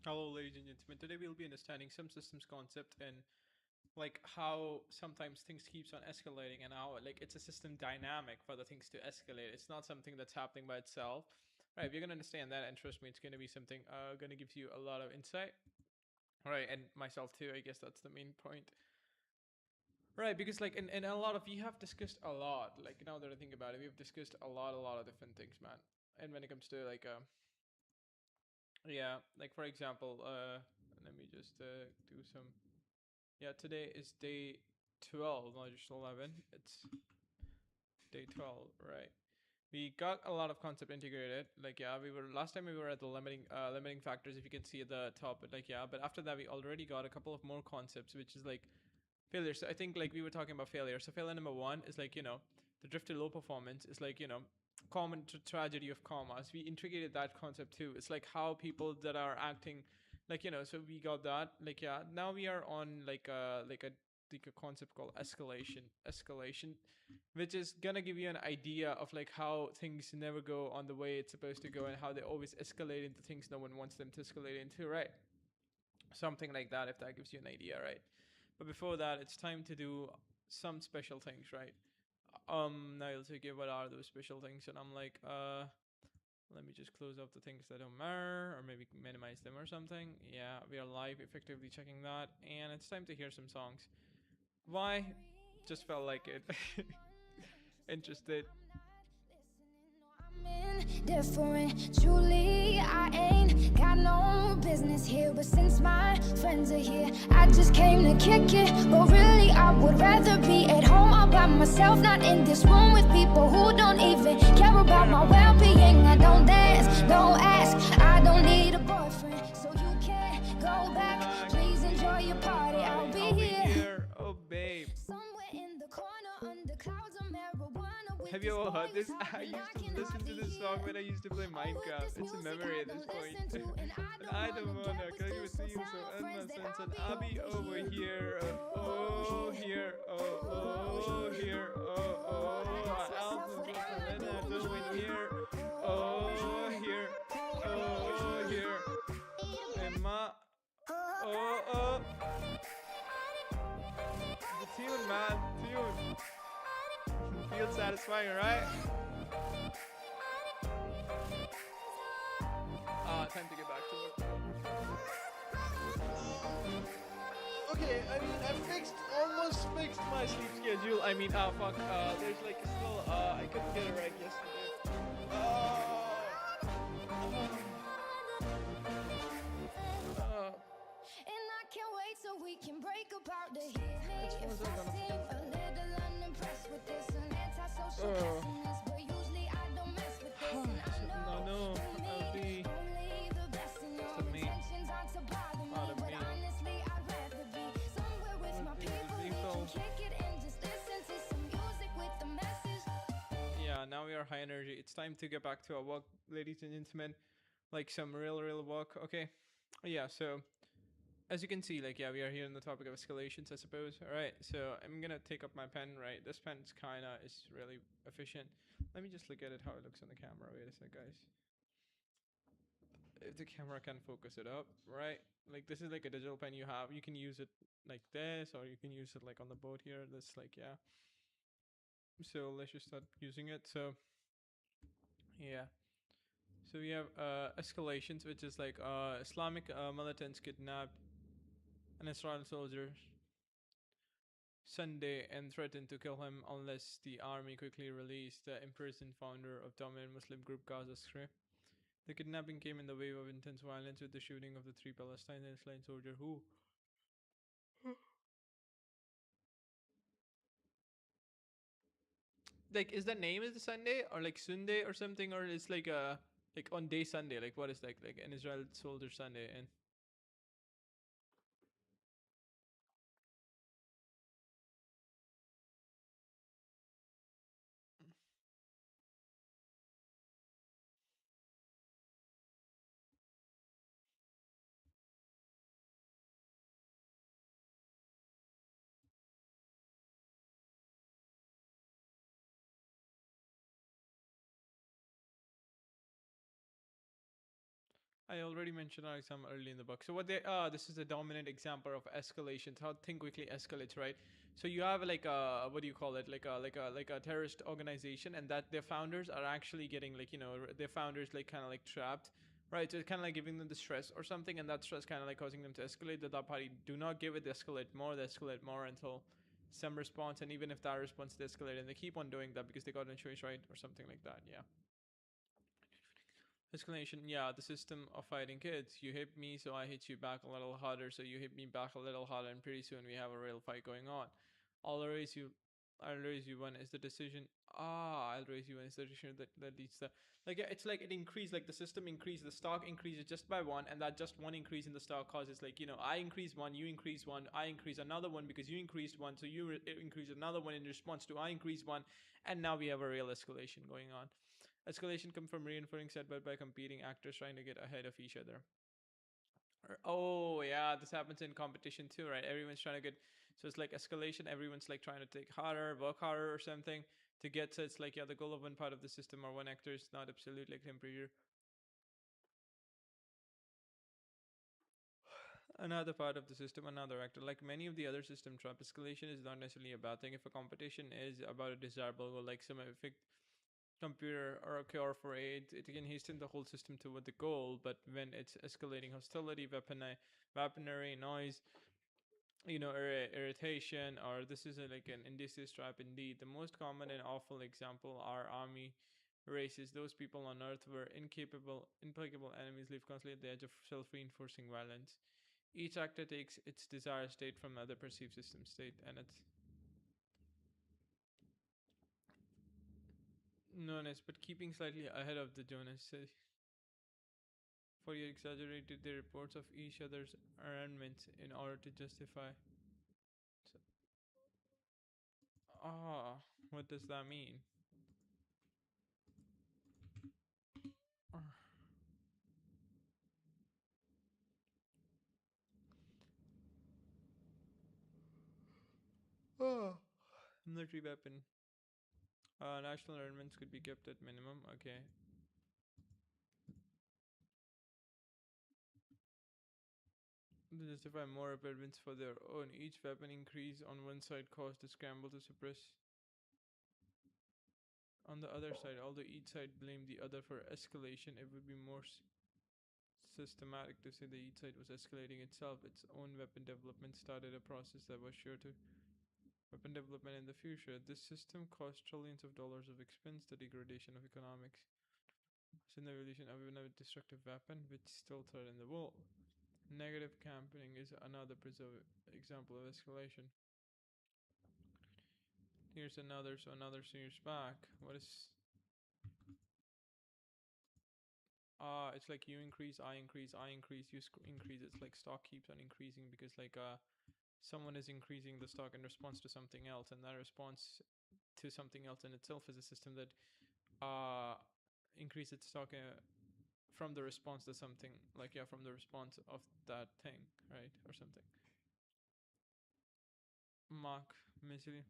Hello, ladies and gentlemen. Today we'll be understanding some systems concept and like how sometimes things keeps on escalating and how like it's a system dynamic for the things to escalate. It's not something that's happening by itself. Right, we're gonna understand that, and trust me, it's gonna be something gonna give you a lot of insight. Right, and myself too. I guess that's the main point. Right, because like in a lot of we have discussed a lot. Like now that I think about it, we've discussed a lot of different things, man. And when it comes to like yeah, like for example, let me just do some. Yeah, today is day 12, not just 11. It's day 12, right? We got a lot of concept integrated. Like yeah, we were last time we were at the limiting factors. If you can see at the top, but like yeah, but after that we already got a couple of more concepts, which is like failure. So I think like we were talking about failure. So failure number one is like the drift to low performance is like common tragedy of commas. We integrated that concept too. It's like how people that are acting like so we got that. Like yeah, now we are on like a concept called escalation, which is gonna give you an idea of like how things never go on the way it's supposed to go, and how they always escalate into things no one wants them to escalate into, right? Something like that, if that gives you an idea, right? But before that, it's time to do some special things, right? Now you'll say, okay, what are those special things? And I'm like, let me just close off the things that don't matter, or maybe minimize them or something. Yeah, we are live, effectively checking that, and it's time to hear some songs. Why? Just felt like it. Interested. Different, truly, I ain't got no business here. But since my friends are here, I just came to kick it. But really, I would rather be at home all by myself, not in this room with people who don't even care about my well being. I don't dance, don't ask, I don't need a boyfriend. So you can't go back, please enjoy your party. I'll be here. Oh, babe. Somewhere in the corner, under clouds of marijuana. Have you ever heard this? I used to listen to this song when I used to play Minecraft. It's a memory at this point. And I don't wanna go with you, so end my sense. And I'll be over here. Oh, here. Oh, here. Oh, I'll be when I go in here. Oh, here. Oh, here. Emma. Oh. The tune, man. Tune. Feels satisfying, right? Time to get back to it. Okay, I mean, almost fixed my sleep schedule. I mean, fuck, there's like still, I couldn't get it right yesterday. And I can't wait so we can break apart the hit me if I seem a little unimpressed with this. An antisocial pessimist, but usually I don't mess with this. And I know I'll be only the best in your intentions aren't to bother me, but honestly I'd rather be somewhere with my people. We can kick it and just listen to some music with a message. Yeah, now we are high energy. It's time to get back to our work, ladies and gentlemen. Like some real work. Okay. Yeah, so as you can see, like, yeah, we are here on the topic of escalations, I suppose. All right, so I'm gonna take up my pen, right? This pen is really efficient. Let me just look at it, how it looks on the camera. Wait a sec, guys. If the camera can focus it up, right? Like, this is like a digital pen you have. You can use it like this, or you can use it like on the board here. This, like, yeah. So let's just start using it. So, yeah. So we have escalations, which is like Islamic militants kidnapped an Israeli soldier Sunday and threatened to kill him unless the army quickly released the imprisoned founder of dominant Muslim group Gaza Strip. The kidnapping came in the wave of intense violence with the shooting of the three Palestinian slain soldier who like is the name is the Sunday or like Sunday or something, or it's like on day Sunday, like what is like an Israel soldier Sunday. And I already mentioned our exam early in the book. So this is a dominant example of escalations. How thing quickly escalates, right? So you have like a what do you call it? Like a terrorist organization, and that their founders are actually getting like their founders like kind of like trapped, right? So it's kind of like giving them the stress or something, and that stress kind of like causing them to escalate. The party do not give it, they escalate more until some response, and even if that response they escalate, and they keep on doing that because they got no choice, right, or something like that. Yeah. Explanation, yeah, the system of fighting kids. You hit me, so I hit you back a little harder, so you hit me back a little harder, and pretty soon we have a real fight going on. I'll raise you, I'll raise you one is the decision. I'll raise you one is the decision that leads the. Like, yeah, it's like it increased, like the system increased, the stock increases just by one, and that just one increase in the stock causes, like, I increase one, you increase one, I increase another one because you increased one, so you increase another one in response to I increase one, and now we have a real escalation going on. Escalation comes from reinforcing setback by competing actors trying to get ahead of each other. Oh yeah, this happens in competition too, right? Everyone's trying to get, so it's like escalation. Everyone's like trying to take harder, work harder, or something to get. So it's like, yeah, the goal of one part of the system or one actor is not absolute like temperature. Another part of the system, another actor. Like many of the other system trap, escalation is not necessarily a bad thing. If a competition is about a desirable goal, like some effect computer or a cure for AIDS, it can hasten the whole system toward the goal. But when it's escalating hostility, weaponry, noise, irritation, or this is like an indices trap indeed. The most common and awful example are army races. Those people on Earth were implacable enemies live constantly at the edge of self-reinforcing violence. Each actor takes its desired state from the other perceived system state, and it's known as but keeping slightly ahead of the Jonas. For you exaggerated the reports of each other's arraignments in order to justify. So, what does that mean? Oh, military weapon. National armaments could be kept at minimum. Okay. To justify more weapons for their own. Each weapon increase on one side caused the scramble to suppress on the other side. Although each side blamed the other for escalation, it would be more systematic to say that each side was escalating itself. Its own weapon development started a process that was sure to weapon development in the future. This system cost trillions of dollars of expense, the degradation of economics. In the evolution of another destructive weapon, which still threaten the world. Negative campaigning is another example of escalation. Here's another, so another years back. What is it's like you increase, I increase, I increase, you increase. It's like stock keeps on increasing because like someone is increasing the stock in response to something else, and that response to something else in itself is a system that uh increases stock from the response to something, like, yeah, from the response of that thing, right, or something. Mark Misery.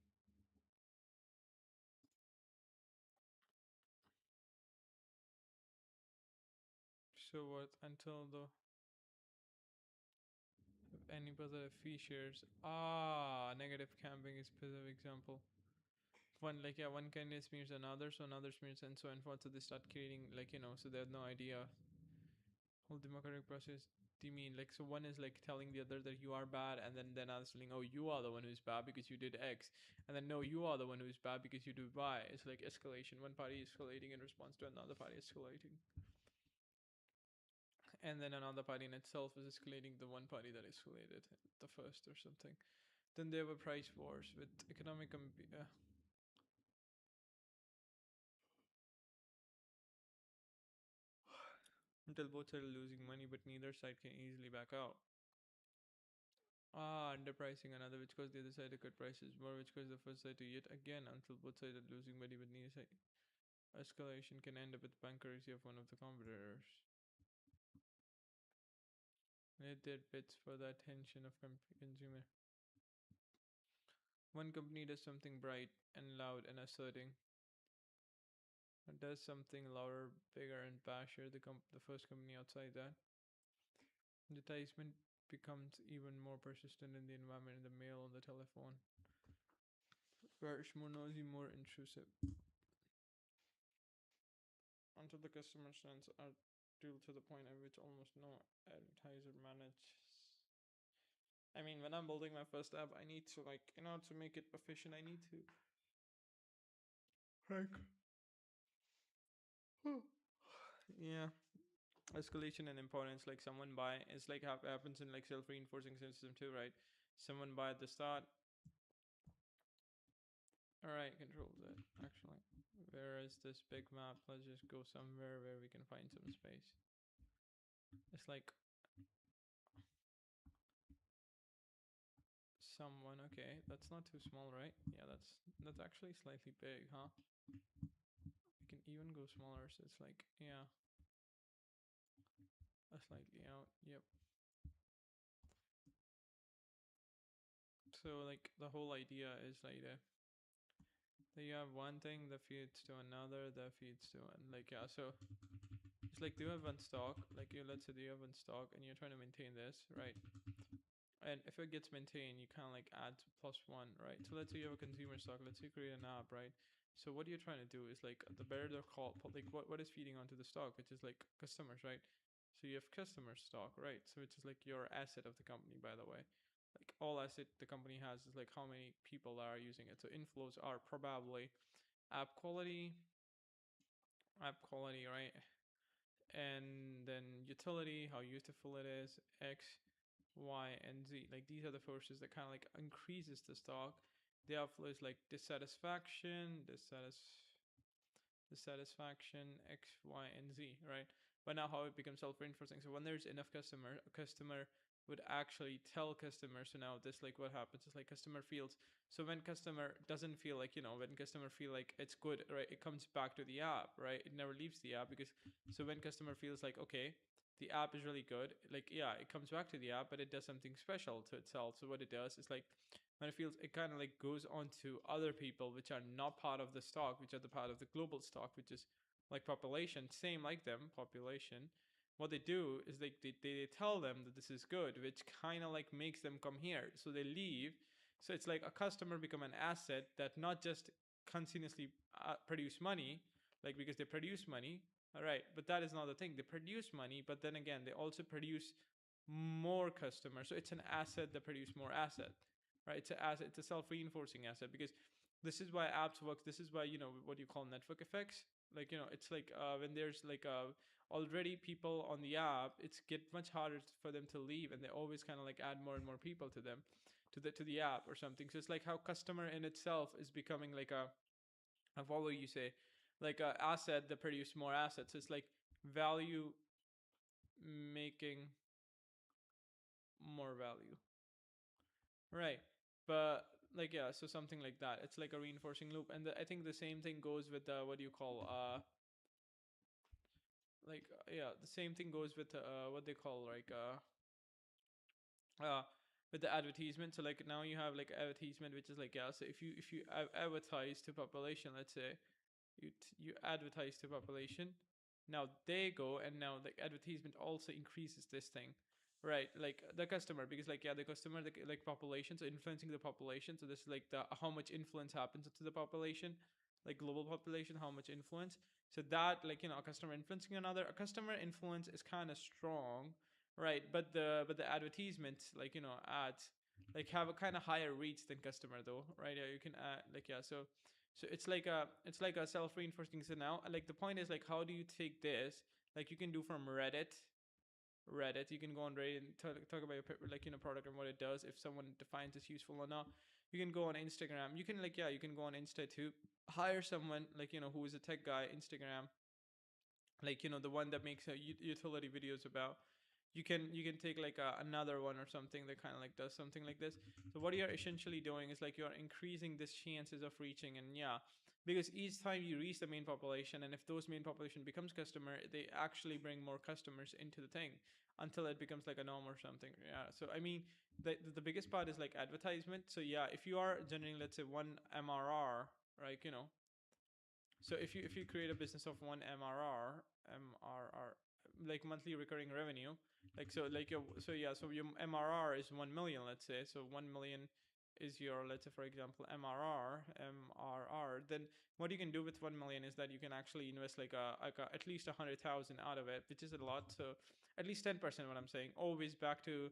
So what until the any other features, negative camping is specific example. One, like, yeah, one kindness smears another, so another smears and so on and forth, so they start creating, like, so they have no idea whole democratic process. Do you mean like, so one is like telling the other that you are bad, and then others telling, oh, you are the one who's bad because you did X, and then no, you are the one who's bad because you do Y. It's like escalation. One party escalating in response to another party escalating, and then another party in itself is escalating the one party that escalated the first or something. Then there were price wars with economic until both sides are losing money, but neither side can easily back out. Underpricing another, which caused the other side to cut prices more, which caused the first side to yet again until both sides are losing money, but neither side. Escalation can end up with bankruptcy of one of the competitors. Let their bids for the attention of consumer. One company does something bright and loud and asserting, does something louder, bigger, and basher the first company outside that. Advertisement becomes even more persistent in the environment, in the mail, on the telephone, where it's more noisy, more intrusive, until the customer sense are due to the point at which almost no advertiser manages. I mean, when I'm building my first app, I need to like, to make it efficient, I need to like, yeah, escalation and importance. Like someone buy, it's like happens in like self-reinforcing system too, right? Someone buy at the start. All right, control Z. Actually, where is this big map? Let's just go somewhere where we can find some space. It's like someone. Okay, that's not too small, right? Yeah, that's actually slightly big, huh? We can even go smaller. So it's like, yeah, a slightly out. Yep. So like the whole idea is like that you have one thing that feeds to another that feeds to, and like, yeah, so it's like, do you have one stock, like, let's say you have one stock and you're trying to maintain this, right? And if it gets maintained, you kind of like add +1, right? So let's say you have a consumer stock, let's say you create an app, right? So what you're trying to do is like, the better they're called, like what is feeding onto the stock, which is like customers, right? So you have customer stock, right? So which is like your asset of the company, by the way. Like all asset the company has is like how many people are using it. So inflows are probably app quality, right? And then utility, how useful it is, X, Y, and Z. Like these are the forces that kind of like increases the stock. The outflow is like dissatisfaction, X, Y, and Z, right? But now how it becomes self-reinforcing. So when there's enough a customer would actually tell customers. So now this, like, what happens is like customer feels. So when customer doesn't feel like, when customer feel like it's good, right? It comes back to the app, right? It never leaves the app because, so when customer feels like, okay, the app is really good, like, yeah, it comes back to the app, but it does something special to itself. So what it does is like, when it feels, it kind of like goes on to other people which are not part of the stock, which are the part of the global stock, which is like population, same like them, population. What they do is they tell them that this is good, which kind of like makes them come here, so they leave. So it's like a customer become an asset that not just continuously produce money, like, because they produce money, all right, but that is not the thing. They produce money, but then again they also produce more customers. So it's an asset that produce more asset, right? It's an asset, it's a self-reinforcing asset, because this is why apps work. This is why, what you call network effects. Like, it's like, when there's like already people on the app, it's get much harder for them to leave, and they always kind of like add more and more people to them, to the app or something. So it's like how customer in itself is becoming like what will you say, like a asset that produce more assets. It's like value making more value, right? But like, yeah, so something like that. It's like a reinforcing loop. And I think the same thing goes with what do you call like, yeah, the same thing goes with what they call like uh with the advertisement. So like now you have like advertisement, which is like, yeah, so if you advertise to population, let's say you advertise to population, now they go, and now the advertisement also increases this thing, right? Like the customer, because like, yeah, the customer, like population, so influencing the population. So this is like the how much influence happens to the population, like global population, how much influence. So that, like, a customer influencing another, a customer influence is kind of strong, right? But the advertisements, like, ads, like, have a kind of higher reach than customer though, right? Yeah, you can add, like, yeah, so it's like a self-reinforcing. So now, like, the point is like, how do you take this, like, you can do from Reddit, you can go on Reddit and talk about your, like, product and what it does, if someone defines it's useful or not. You can go on Instagram, you can, like, yeah, you can go on Insta too, hire someone, like, who is a tech guy, Instagram, like, the one that makes utility videos about. You can take like another one or something that kind of like does something like this. So what you're essentially doing is like, you're increasing this chances of reaching. And yeah, because each time you reach the main population, and if those main population becomes customer, they actually bring more customers into the thing, until it becomes like a norm or something. Yeah, so I mean, the biggest part is like advertisement. So yeah, if you are generating, let's say, one MRR, right, so if you create a business of one MRR, like monthly recurring revenue, Like so, like your so yeah, so your MRR is 1 million, let's say. So 1 million is your, let's say for example, MRR. Then what you can do with 1 million is that you can actually invest like at least 100,000 out of it, which is a lot. So at least 10%. What I'm saying, always back to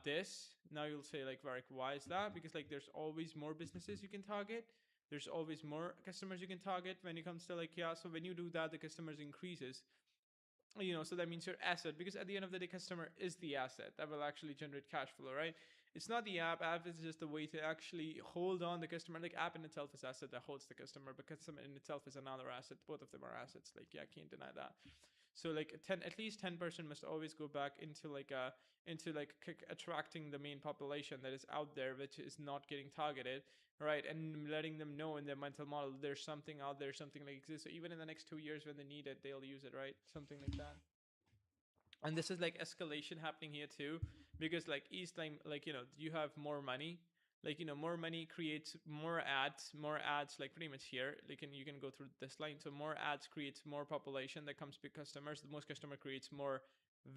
this. Now you'll say like, Varik, why is that? Because like there's always more businesses you can target. There's always more customers you can target when it comes to like, yeah. So when you do that, the customers increases, so that means your asset, because at the end of the day, customer is the asset that will actually generate cash flow, right? It's not the app is just a way to actually hold on the customer. Like app in itself is asset that holds the customer, but customer in itself is another asset. Both of them are assets, like, yeah, I can't deny that. So like at least 10% must always go back into like attracting the main population that is out there, which is not getting targeted, right? And letting them know in their mental model there's something out there, something like exists. So even in the next 2 years when they need it, they'll use it, right? Something like that. And this is like escalation happening here too, because like each time, like, you have more money, like, more money creates more ads, like pretty much here, like, you can go through this line. So more ads creates more population that comes to customers. The most customer creates more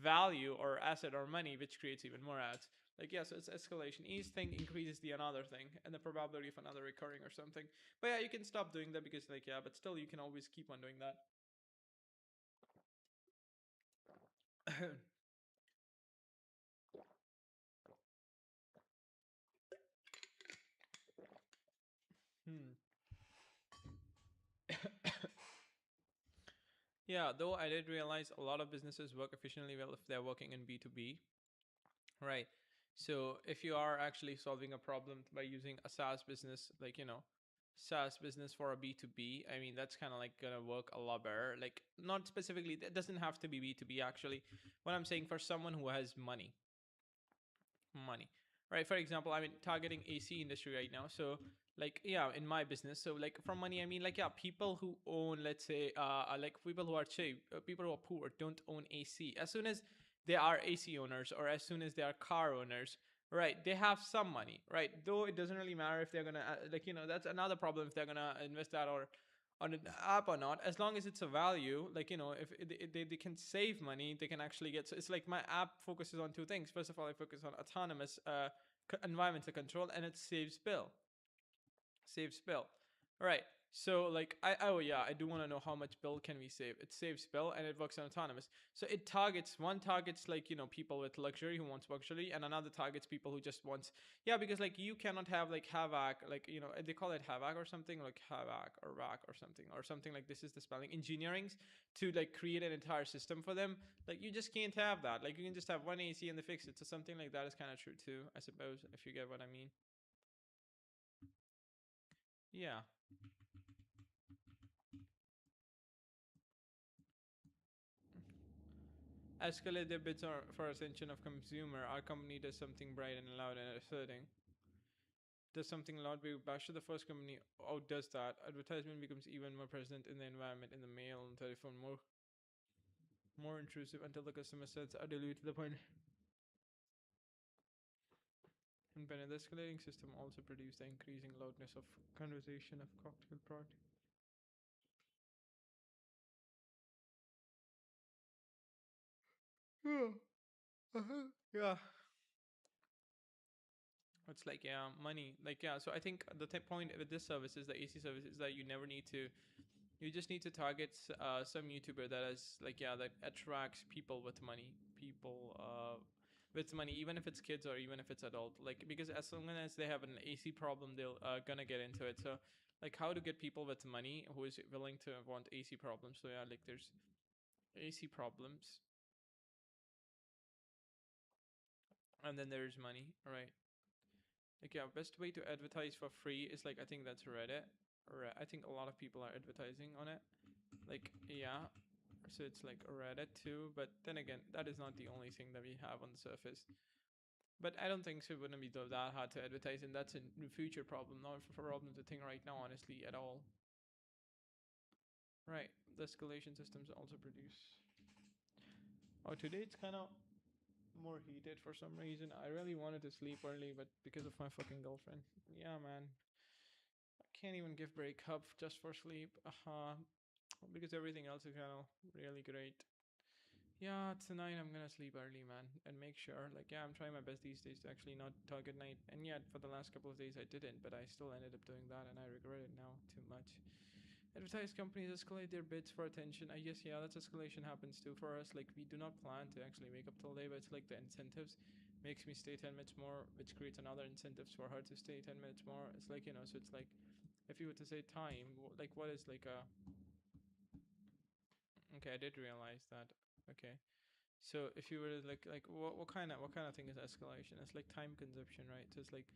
value or asset or money, which creates even more ads. Like, yeah, so it's escalation. Each thing increases the another thing and the probability of another recurring or something. But yeah, you can stop doing that because like, yeah, but still you can always keep on doing that. Hmm. Yeah, though I did realize a lot of businesses work efficiently well if they're working in B2B, right? So if you are actually solving a problem by using a SaaS business, like, SaaS business for a B2B, I mean, that's kind of like gonna work a lot better. Like, not specifically, it doesn't have to be B2B actually. What I'm saying, for someone who has money, right? For example, I mean, targeting AC industry right now. So like, yeah, in my business, so like from money I mean, like, yeah, people who own, let's say, like people who are cheap, people who are poor don't own AC. As soon as they are AC owners, or as soon as they are car owners, right, they have some money, right? Though it doesn't really matter if they're gonna like, that's another problem, if they're gonna invest that or on an app or not. As long as it's a value, like, if they can save money, they can actually get. So it's like my app focuses on two things. First of all, I focus on autonomous environmental control, and it saves bill. All right. So like, oh yeah, I do want to know how much bill can we save. It saves bill and it works on autonomous. So it targets, one targets like, people with luxury who wants luxury, and another targets people who just wants, yeah, because like you cannot have like havoc, like, they call it havoc or something, like havoc or rack or something like, this is the spelling engineerings, to like create an entire system for them. Like, you just can't have that. Like, you can just have one AC and they fix it. So something like that is kind of true too, I suppose, if you get what I mean. Yeah. Escalate their bids for attention of consumer. Our company does something bright and loud and asserting. Does something loud be bashed to the first company outdoes that. Advertisement becomes even more present in the environment, in the mail and telephone, more intrusive until the customer sets are diluted to the point. And when the escalating system also produce the increasing loudness of conversation of cocktail product. Yeah. Yeah. It's like, yeah, money. Like, yeah. So I think the point with this service is, the AC service, is that you never need to. You just need to target some YouTuber that is like, yeah, that attracts people with money. People with money, even if it's kids or even if it's adult. Like, because as long as they have an AC problem, they'll gonna get into it. So like, how to get people with money who is willing to want AC problems. So yeah, like there's AC problems, and then there's money, right? Like, yeah, best way to advertise for free is like, I think that's Reddit. I think a lot of people are advertising on it. Like, yeah. So it's like Reddit too, but then again, that is not the only thing that we have on the surface. But I don't think so. It wouldn't be that hard to advertise, and that's a future problem, not a problem to think right now, honestly, at all. Right. The escalation systems also produce. Oh, today it's kind of more heated for some reason. I really wanted to sleep early, but because of my fucking girlfriend. Yeah, man. I can't even give break up just for sleep. Because everything else is kind of really great. Yeah, tonight I'm gonna sleep early, man, and make sure. Like, yeah, I'm trying my best these days to actually not target night. And yet, for the last couple of days, I didn't, but I still ended up doing that, and I regret it now too much. Advertised companies escalate their bids for attention. I guess, yeah, that's escalation happens too for us. Like, we do not plan to actually wake up till day, but it's like the incentives makes me stay 10 minutes more, which creates another incentives for her to stay 10 minutes more. It's like, so it's like, if you were to say time, like, what is like a. Okay, I did realize that. Okay. So if you were to like what kind of thing is escalation? It's like time consumption, right? So it's like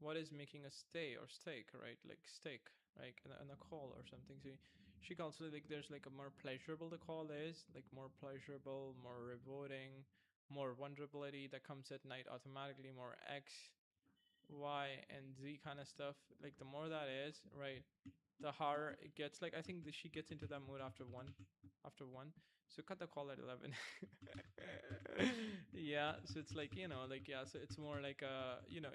what is making us stay or steak, right? Like steak, right? And a call or something. So she calls it like there's like a more pleasurable the call is, like more pleasurable, more rewarding, more vulnerability that comes at night automatically, more X, Y, and Z kind of stuff. Like the more that is, right? The harder it gets. Like I think that she gets into that mood after one, after one. So cut the call at 11. Yeah, so it's like like yeah, so it's more like in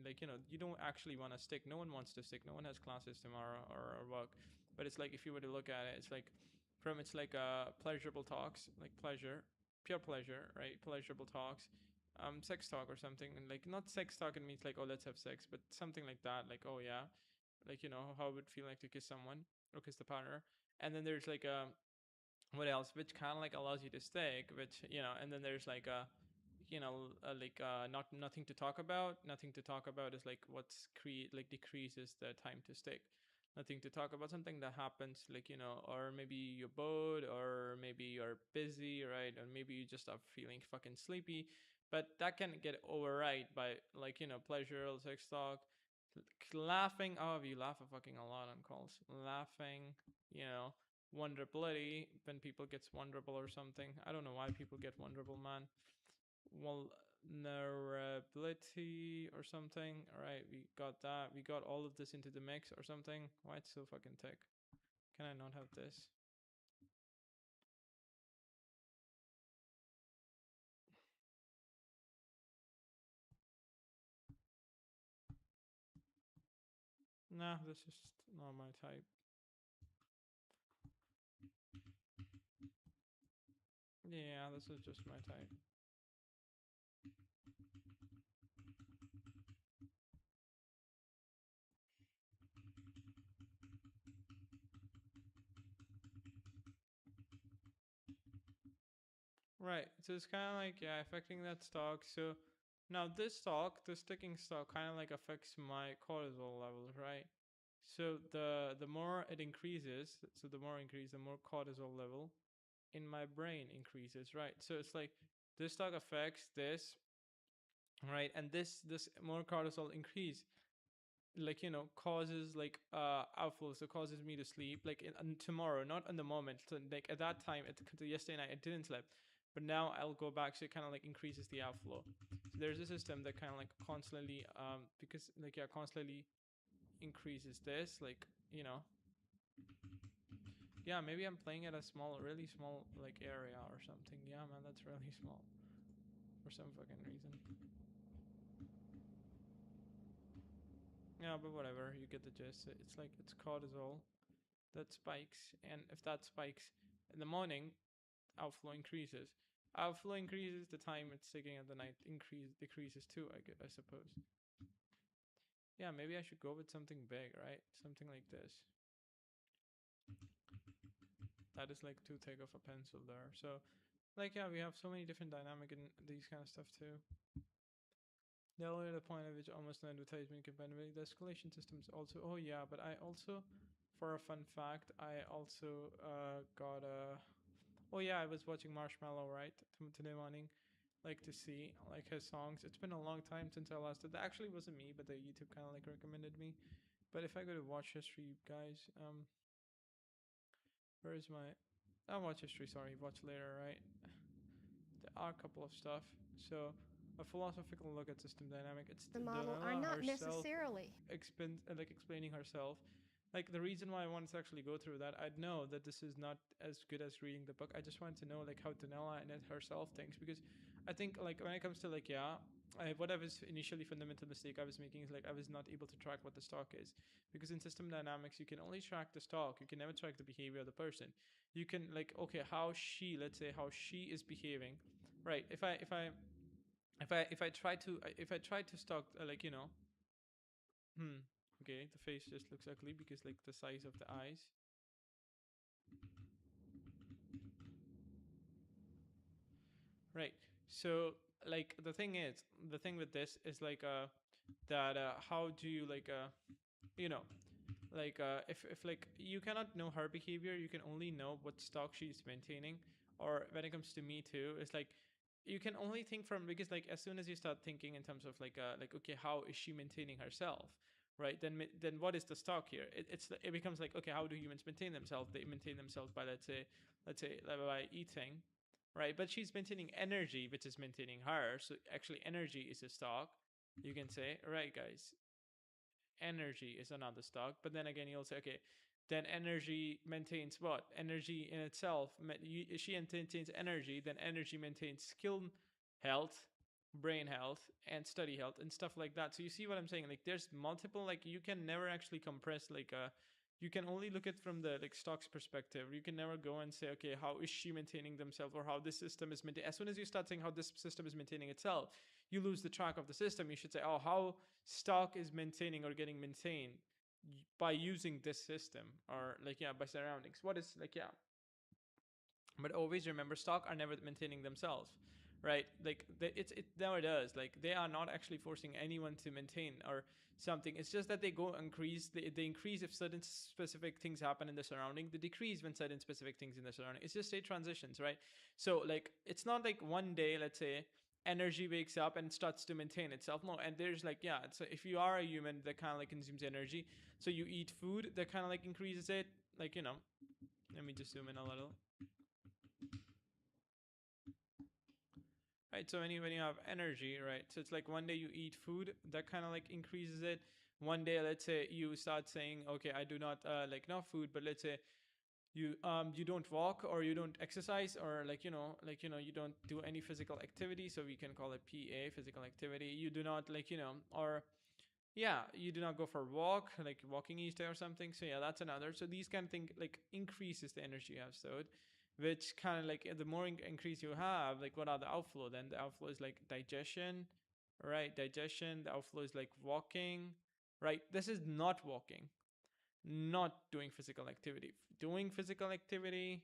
like you don't actually want to stick. No one wants to stick. No one has classes tomorrow or work, but it's like if you were to look at it, it's like from it's like pleasurable talks, like pleasure, pure pleasure, right? Pleasurable talks, sex talk or something, and like not sex talk. It means like oh let's have sex, but something like that, like oh yeah, like how it would feel like to kiss someone or kiss the partner. And then there's like what else which kind of like allows you to stick, which and then there's like not nothing to talk about. Nothing to talk about is like what's create like decreases the time to stick. Nothing to talk about, something that happens like or maybe you're bored or maybe you're busy, right? Or maybe you just are feeling fucking sleepy, but that can get override by like pleasure, sex talk, laughing. Oh, you laugh a fucking a lot on calls. Laughing, you know, vulnerability when people gets vulnerable or something. I don't know why people get vulnerable, man. Vulnerability or something. All right, we got that. We got all of this into the mix or something. Why it's so fucking thick? Can I not have this? Nah, this is not my type. Yeah, this is just my type. Right. So it's kind of like yeah, affecting that stock. So now this stock, the sticking stock, kind of like affects my cortisol levels, right? So the more it increases, so the more cortisol level in my brain increases, right? So it's like this stock affects this, right? And this more cortisol increase like causes like outflow, so causes me to sleep like tomorrow, not in the moment. So like at that time yesterday night I didn't sleep, but now I'll go back, so it kind of like increases the outflow. So there's a system that kind of like constantly because like yeah constantly increases this, like yeah, maybe I'm playing at a small, really small like area or something. Yeah man, that's really small for some fucking reason. Yeah, but whatever, you get the gist. It's like it's cortisol that spikes, and if that spikes in the morning, outflow increases. Outflow increases, the time it's taking at the night decreases too. I suppose. Yeah, maybe I should go with something big, right? Something like this. That is like too thick of a pencil there. So, like, yeah, we have so many different dynamic in these kind of stuff too. The only the point of which almost no advertisement compatibility. The escalation systems also. Oh yeah, but I also, for a fun fact, I also got a. Oh yeah, I was watching Marshmallow right today morning, like to see like his songs. It's been a long time since I last did. That actually wasn't me, but the YouTube kind of like recommended me. But if I go to watch history, guys, where is my? Watch history. Sorry, watch later. Right, there are a couple of stuff. So a philosophical look at system dynamic. It's The model are Donnella not herself necessarily. like explaining herself. Like the reason why I wanted to actually go through that, I'd know that this is not as good as reading the book. I just wanted to know like how Donnella and it herself thinks, because I think like when it comes to like yeah, what I was initially fundamental mistake I was making is like I was not able to track what the stock is, because in system dynamics you can only track the stock, you can never track the behavior of the person. You can like, okay, how she, let's say how she is behaving, right? If I try to stock like okay, the face just looks ugly because like the size of the eyes. Right. So like the thing with this is like that how do you like you know if like you cannot know her behavior, you can only know what stock she's maintaining. Or when it comes to me too, it's like you can only think from, because like as soon as you start thinking in terms of like okay, how is she maintaining herself, right? Then what is the stock here? It becomes like, okay, how do humans maintain themselves? They maintain themselves by let's say by eating, right? But she's maintaining energy, which is maintaining her. So actually, energy is a stock, you can say, right, guys? Energy is another stock. But then again, you'll say, okay, then energy maintains what? Energy in itself. She maintains energy, then energy maintains skill, health, brain health, and study health, and stuff like that. So you see what I'm saying? Like, there's multiple, like, you can never actually compress, like, you can only look at from the like stocks perspective. You can never go and say, okay, how is she maintaining themselves, or how this system is maintaining. As soon as you start saying how this system is maintaining itself, you lose the track of the system. You should say, oh, how stock is maintaining or getting maintained by using this system, or like, yeah, by surroundings. What is like, yeah. But always remember, stock are never maintaining themselves, right? Like it never does. Like they are not actually forcing anyone to maintain or something. It's just that they go increase. They increase if certain specific things happen in the surrounding. They decrease when certain specific things in the surrounding. It's just state transitions, right? So like it's not like one day, let's say, energy wakes up and starts to maintain itself. No, and there's like, yeah, so if you are a human that kind of like consumes energy, so you eat food that kind of like increases it. Like, let me just zoom in a little. Right, so when you have energy, right, so it's like one day you eat food that kind of like increases it. One day, let's say you start saying, okay, I do not like not food, but let's say you don't walk, or you don't exercise, or you don't do any physical activity, so we can call it PA, physical activity. You do not like or yeah, you do not go for a walk, like walking each day or something. So yeah, that's another. So these kind of things like increases the energy you have stored, which kind of like the more increase you have, like what are the outflow? Then the outflow is like digestion, right? Digestion. The outflow is like walking, right? This is not walking, not doing physical activity. Doing physical activity,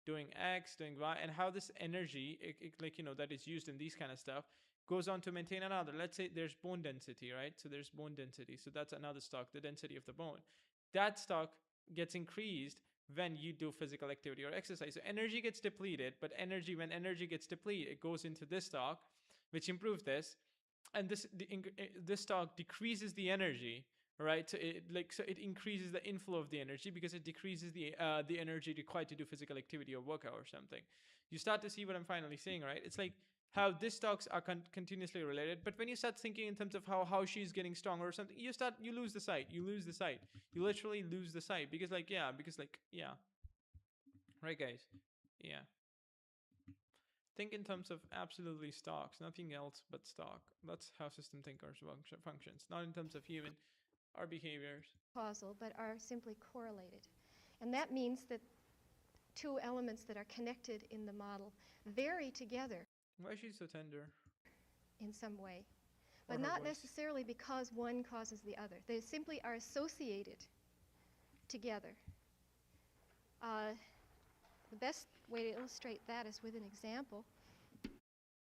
doing X, doing Y, and how this energy, like that is used in these kind of stuff, goes on to maintain another. Let's say there's bone density, right? So there's bone density. So that's another stock, the density of the bone. That stock gets increased when you do physical activity or exercise. So energy gets depleted, but when energy gets depleted, it goes into this stock, which improves this, and this stock decreases the energy, right? So it increases the inflow of the energy, because it decreases the energy required to do physical activity or workout or something. You start to see what I'm finally saying, right? It's like how these stocks are continuously related, but when you start thinking in terms of how she's getting stronger or something, you lose the sight. You literally lose the sight, because yeah, right, guys? Yeah, think in terms of absolutely stocks, nothing else but stock. That's how system thinkers functions, not in terms of human our behaviors. Causal, but are simply correlated. And that means that two elements that are connected in the model vary together. Why is she so tender? In some way. But not necessarily because one causes the other. They simply are associated together. The best way to illustrate that is with an example.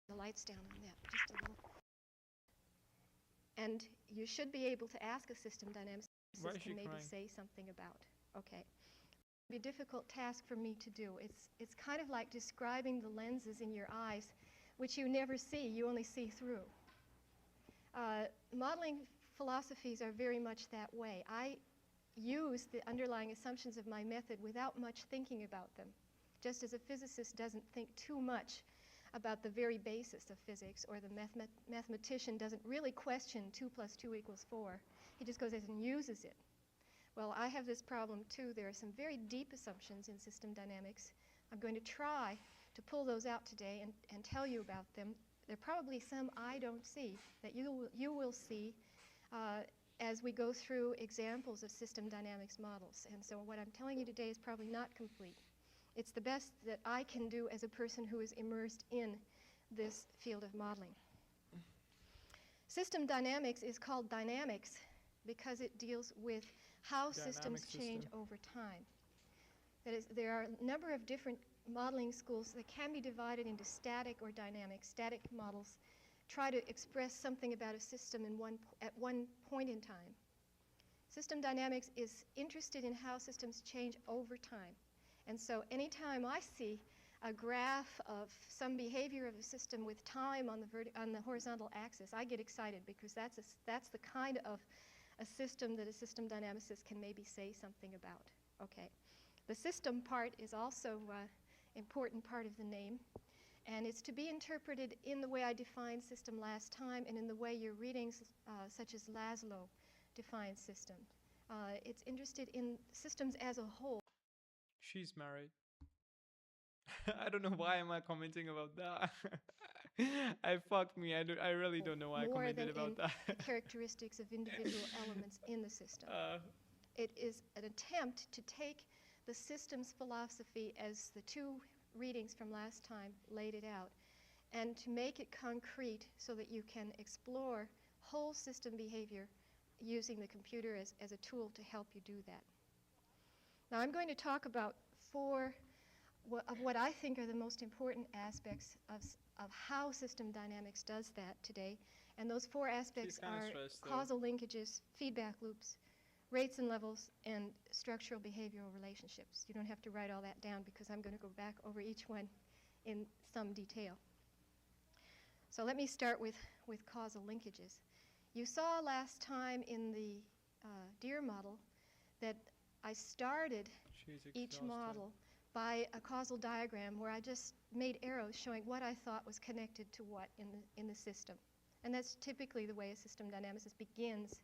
The lights down on that, just a little. And you should be able to ask a system dynamics system maybe say something about. Okay. It would be a difficult task for me to do. It's kind of like describing the lenses in your eyes, which you never see, you only see through. Modeling philosophies are very much that way. I use the underlying assumptions of my method without much thinking about them, just as a physicist doesn't think too much about the very basis of physics, or the mathematician doesn't really question 2 + 2 = 4. He just goes ahead and uses it. Well, I have this problem too. There are some very deep assumptions in system dynamics. I'm going to try to pull those out today and tell you about them. There are probably some I don't see that you will see as we go through examples of system dynamics models. And so what I'm telling you today is probably not complete. It's the best that I can do as a person who is immersed in this field of modeling. System dynamics is called dynamics because it deals with how systems change over time. That is, there are a number of different modeling schools that can be divided into static or dynamic. Static models try to express something about a system at one point in time. System dynamics is interested in how systems change over time. And so anytime I see a graph of some behavior of a system with time on the horizontal axis, I get excited because that's the kind of a system that a system dynamicist can maybe say something about. Okay. The system part is also an important part of the name, and it's to be interpreted in the way I defined system last time and in the way your readings, such as Laszlo, define system. It's interested in systems as a whole. She's married. I don't know why am I commenting about that. I fucked me. I really don't know why I commented about that. The characteristics of individual elements in the system. It is an attempt to take the systems philosophy as the two readings from last time laid it out, and to make it concrete so that you can explore whole system behavior using the computer as a tool to help you do that. Now I'm going to talk about four of what I think are the most important aspects of how system dynamics does that today. And those four aspects are causal linkages, feedback loops, rates and levels, and structural behavioral relationships. You don't have to write all that down because I'm going to go back over each one in some detail. So let me start with causal linkages. You saw last time in the deer model that I started each model by a causal diagram where I just made arrows showing what I thought was connected to what in the system. And that's typically the way a system dynamicist begins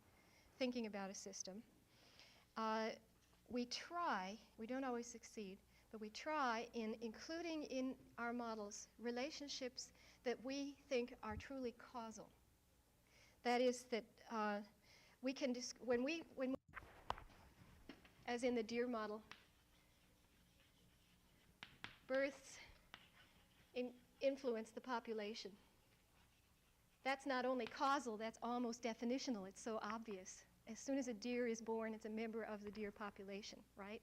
thinking about a system. We don't always succeed, but we try in including in our models relationships that we think are truly causal. That is that we can, when we, as in the deer model, births influence the population. That's not only causal, that's almost definitional. It's so obvious. As soon as a deer is born, it's a member of the deer population, right?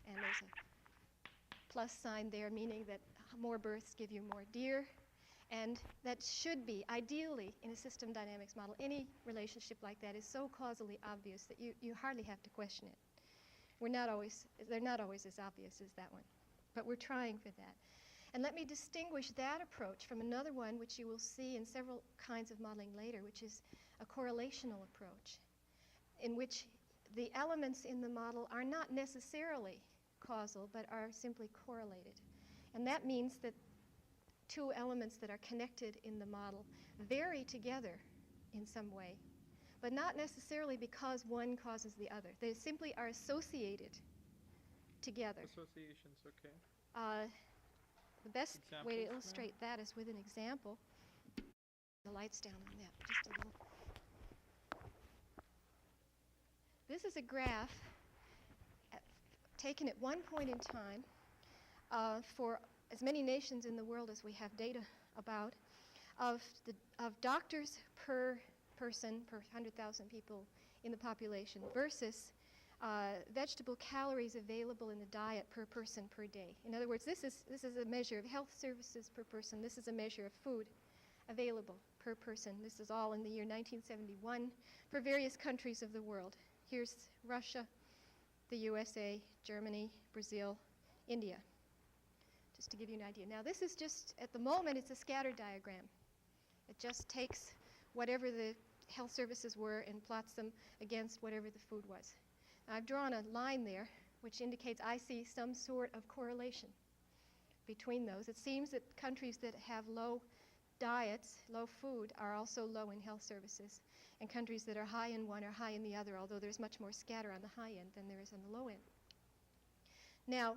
And there's a plus sign there, meaning that more births give you more deer. And that should be, ideally, in a system dynamics model, any relationship like that is so causally obvious that you hardly have to question it. They're not always as obvious as that one. But we're trying for that. And let me distinguish that approach from another one, which you will see in several kinds of modeling later, which is a correlational approach, in which the elements in the model are not necessarily causal, but are simply correlated. And that means that two elements that are connected in the model vary together in some way, but not necessarily because one causes the other. They simply are associated together. Associations, okay. The best way to illustrate that is with an example. The lights down on that, just a little. This is a graph taken at one point in time for as many nations in the world as we have data about, of doctors per person, per 100,000 people in the population, versus vegetable calories available in the diet per person per day. In other words, this is a measure of health services per person. This is a measure of food available per person. This is all in the year 1971 for various countries of the world. Here's Russia, the USA, Germany, Brazil, India, just to give you an idea. Now this is just, at the moment, it's a scatter diagram. It just takes whatever the health services were and plots them against whatever the food was. I've drawn a line there which indicates I see some sort of correlation between those. It seems that countries that have low diets, low food, are also low in health services, and countries that are high in one are high in the other, although there's much more scatter on the high end than there is on the low end. Now,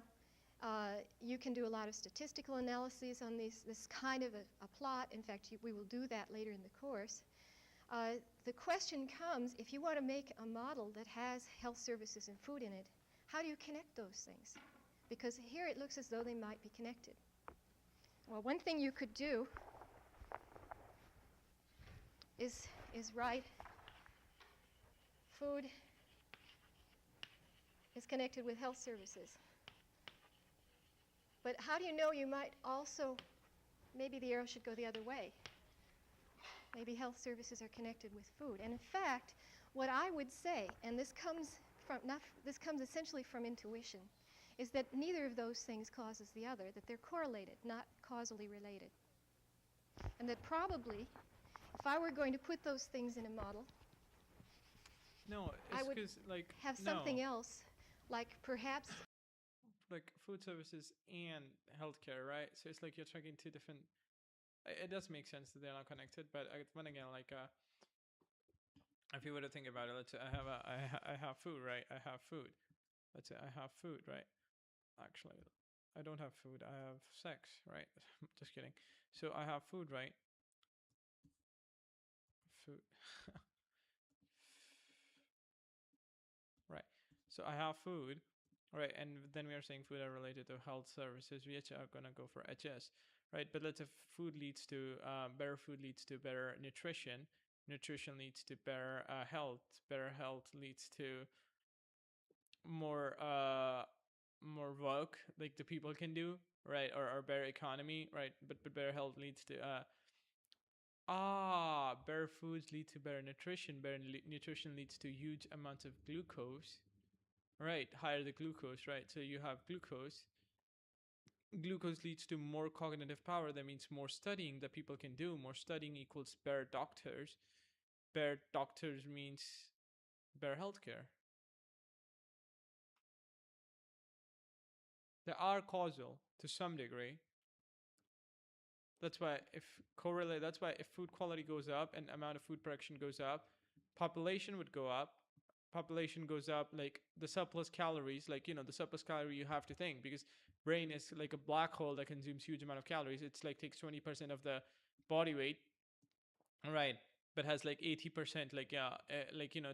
You can do a lot of statistical analyses on this kind of a plot. In fact, we will do that later in the course. The question comes, if you want to make a model that has health services and food in it, how do you connect those things? Because here it looks as though they might be connected. Well, one thing you could do is write food is connected with health services. But how do you know you might also, maybe the arrow should go the other way. Maybe health services are connected with food. And in fact, what I would say, and this comes essentially from intuition, is that neither of those things causes the other, that they're correlated, not causally related. And that probably, if I were going to put those things in a model, No, I it's would because like have something else, like perhaps like food services and healthcare, right? So it's like you're tracking two different. It does make sense that they're not connected, but then again, like if you were to think about it, let's say I have food, right? I have food. Let's say I have food, right? Actually, I don't have food. I have sex, right? Just kidding. So I have food, right? Food. Right. So I have food, right? And then we are saying food are related to health services, which are gonna go for HS, right? But let's say food leads to better food leads to better nutrition. Nutrition leads to better health. Better health leads to more more work like the people can do, right? Or better economy, right? But better health leads to better foods lead to better nutrition. Better nutrition leads to huge amounts of glucose. Right, higher the glucose, right? So you have glucose. Glucose leads to more cognitive power. That means more studying that people can do. More studying equals better doctors. Better doctors means better healthcare. They are causal to some degree. That's why if food quality goes up and amount of food production goes up, population would go up. Population goes up, like the surplus calories, like the surplus calorie you have to think, because brain is like a black hole that consumes huge amount of calories. It's like takes 20% of the body weight, right? But has like 80%, like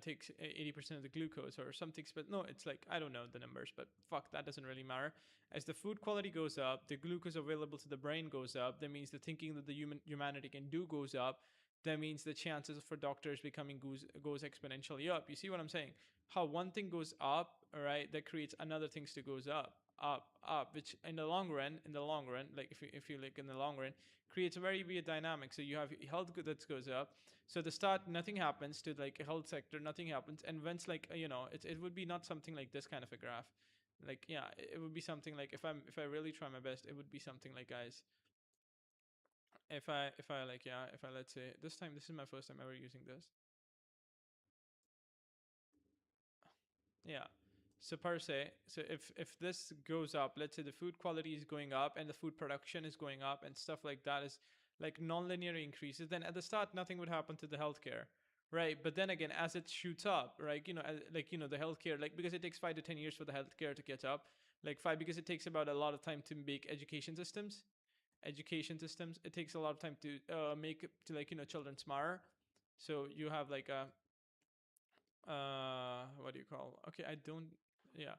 takes 80% of the glucose or something. But no, it's like I don't know the numbers, but fuck, that doesn't really matter. As the food quality goes up, the glucose available to the brain goes up. That means the thinking that the humanity can do goes up. That means the chances for doctors becoming goes exponentially up. You see what I'm saying? How one thing goes up, all right, that creates another things to goes up, which in the long run, like if you look in the long run, creates a very weird dynamic. So you have health that goes up. So the start, nothing happens to like a health sector, nothing happens, and once like it would be not something like this kind of a graph. Like it would be something like if I really try my best, it would be something like, guys, if I let's say this is my first time ever using this. Yeah. So per se, so if this goes up, let's say the food quality is going up and the food production is going up and stuff like that is like non-linear increases, then at the start nothing would happen to the healthcare, right? But then again, as it shoots up, right? The healthcare, like because it takes 5 to 10 years for the healthcare to catch up, like because it takes about a lot of time to make education systems. It takes a lot of time to make to children smarter. So you have like a what do you call? Okay, I don't. Yeah,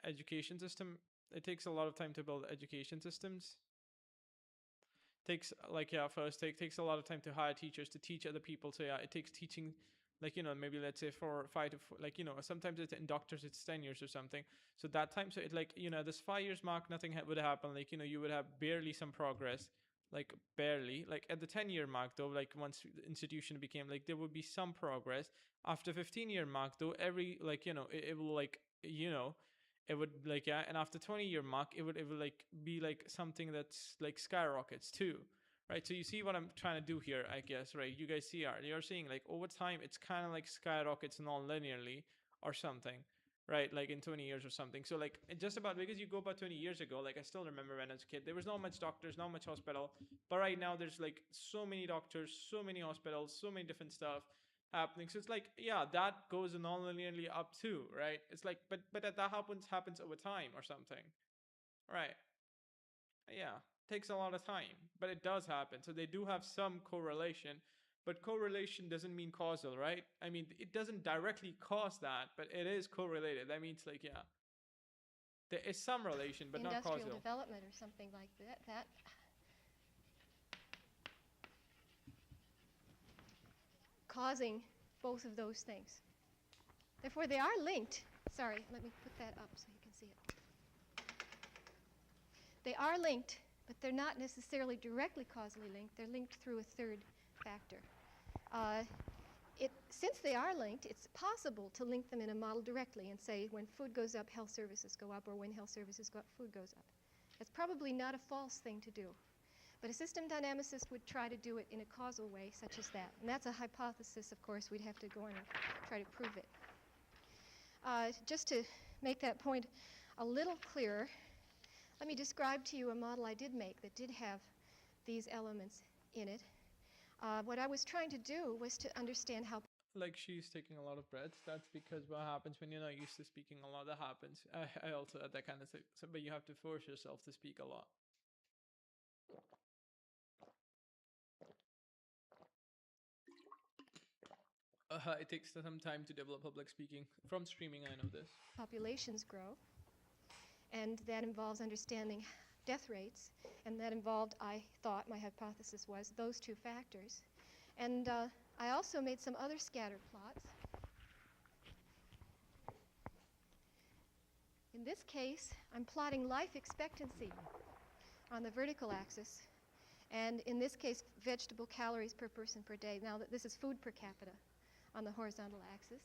education system. It takes a lot of time to build education systems. Takes takes a lot of time to hire teachers to teach other people. So yeah, it takes teaching, maybe let's say for 5 to 4, sometimes it's in doctors it's 10 years or something. So that time, so it this 5 years mark, nothing would happen. You would have barely some progress, like barely. Like at the 10-year mark though, like once the institution became there would be some progress. After 15-year mark though, every it will it would and after 20-year mark it would be something that's skyrockets too, right? So you see what I'm trying to do here, I guess, right? You guys see you're seeing over time it's kind of skyrockets non-linearly or something, right? In 20 years or something. So just about, because you go about 20 years ago, I still remember when I was a kid, there was not much doctors, not much hospital, but right now there's so many doctors, so many hospitals, so many different stuff. happening. So it's like, yeah, that goes non-linearly up too, right? It's like, but that happens over time or something, right? Yeah, takes a lot of time, but it does happen. So they do have some correlation, but correlation doesn't mean causal, right? I mean, it doesn't directly cause that, but it is correlated. That means like, yeah, there is some relation, but not Industrial causal. development or something like that causing both of those things. Therefore, they are linked. Sorry, let me put that up so you can see it. They are linked, but they're not necessarily directly causally linked. They're linked through a third factor. Since they are linked, it's possible to link them in a model directly and say when food goes up, health services go up, or when health services go up, food goes up. That's probably not a false thing to do. But a system dynamicist would try to do it in a causal way, such as that. And that's a hypothesis, of course. We'd have to go on and try to prove it. Just to make that point a little clearer, let me describe to you a model I did make that did have these elements in it. What I was trying to do was to understand how... Like she's taking a lot of breaths. That's because what happens when you're not used to speaking a lot, that happens. I also had that kind of thing. So, but you have to force yourself to speak a lot. It takes some time to develop public speaking. From streaming, I know this. populations grow, and that involves understanding death rates, and that involved, I thought, my hypothesis was, those two factors. And I also made some other scatter plots. In this case, I'm plotting life expectancy on the vertical axis, and in this case, vegetable calories per person per day. Now, this is food per capita on the horizontal axis.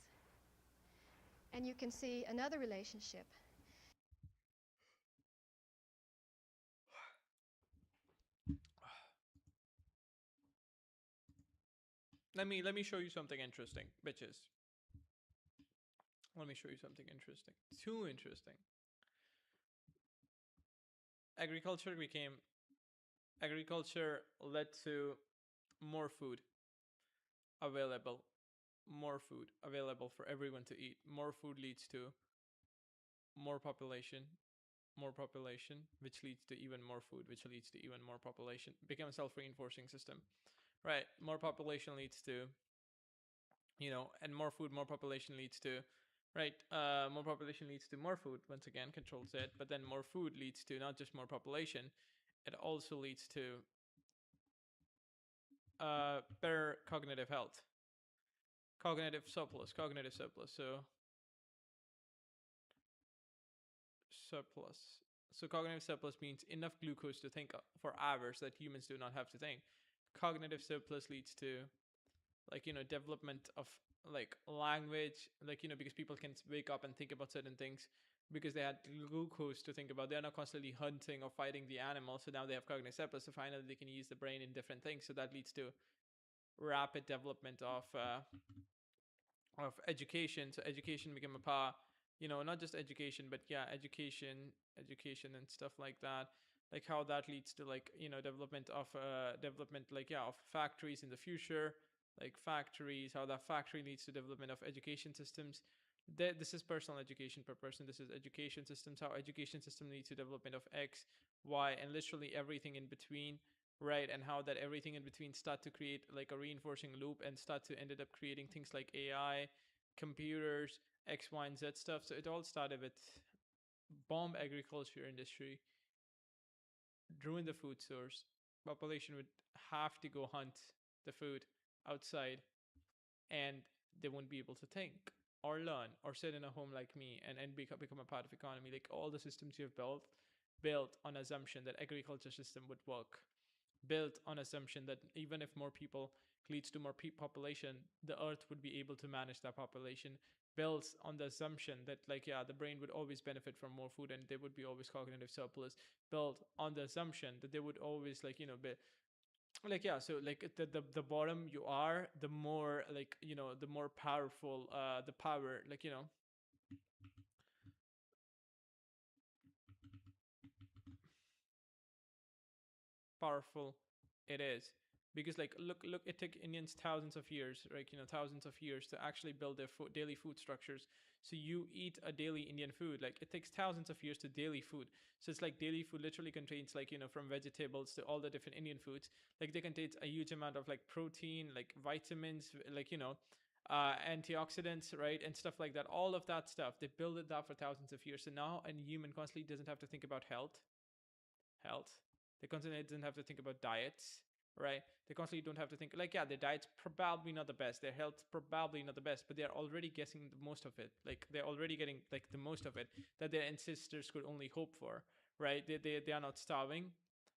And you can see another relationship. Let me show you something interesting, bitches. Let me show you something interesting. Too interesting. Agriculture led to more food available. More food available for everyone to eat. More food leads to more population, which leads to even more food, which leads to even more population. Become a self-reinforcing system, right? More population leads to, and more food, more population leads to, right? More population leads to more food. Once again, control Z. But then more food leads to not just more population, it also leads to better cognitive health, cognitive surplus. So surplus. So cognitive surplus means enough glucose to think for hours that humans do not have to think. Cognitive surplus leads to development of like language, because people can wake up and think about certain things because they had glucose to think about. They're not constantly hunting or fighting the animal, so now they have cognitive surplus. So finally they can use the brain in different things. So that leads to rapid development of education. So education became a power, not just education, but yeah, education and stuff like that. Like how that leads to development of of factories in the future, like factories, how that factory leads to development of education systems. This is personal education per person. This is education systems, how education system leads to development of X, Y, and literally everything in between, right? And how that everything in between start to create like a reinforcing loop and start to ended up creating things like AI, computers, X, Y, and Z stuff. So it all started with bomb agriculture industry, ruin the food source. Population would have to go hunt the food outside, and they won't be able to think or learn or sit in a home like me and become a part of economy. Like all the systems you have built on assumption that agriculture system would work, built on assumption that even if more people leads to more population, the earth would be able to manage that population, built on the assumption that the brain would always benefit from more food and there would be always cognitive surplus, built on the assumption that there would always be so the bottom you are, the more the more powerful the power powerful it is. because like look, it took Indians thousands of years, right? Thousands of years to actually build their daily food structures. So you eat a daily Indian food, like it takes thousands of years to daily food. So it's like daily food literally contains, like, from vegetables to all the different Indian foods, like they contain a huge amount of like protein, like vitamins, like antioxidants, right, and stuff like that. All of that stuff, they build it up for thousands of years. So now a human constantly doesn't have to think about health. They constantly doesn't have to think about diets, right? They constantly don't have to think, like, yeah, their diet's probably not the best, their health's probably not the best, but they're already getting the most of it. Like they're already getting like the most of it that their ancestors could only hope for, right? They are not starving,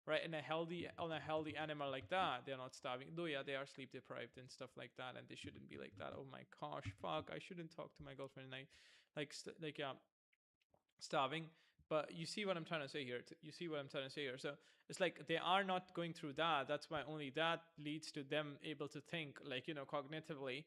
right? And on a healthy animal like that, they're not starving. Though yeah, they are sleep deprived and stuff like that, and they shouldn't be like that. Oh my gosh, fuck! I shouldn't talk to my girlfriend at night, like yeah, starving. But you see what I'm trying to say here. You see what I'm trying to say here. So it's like they are not going through that. That's why only that leads to them able to think, like, cognitively,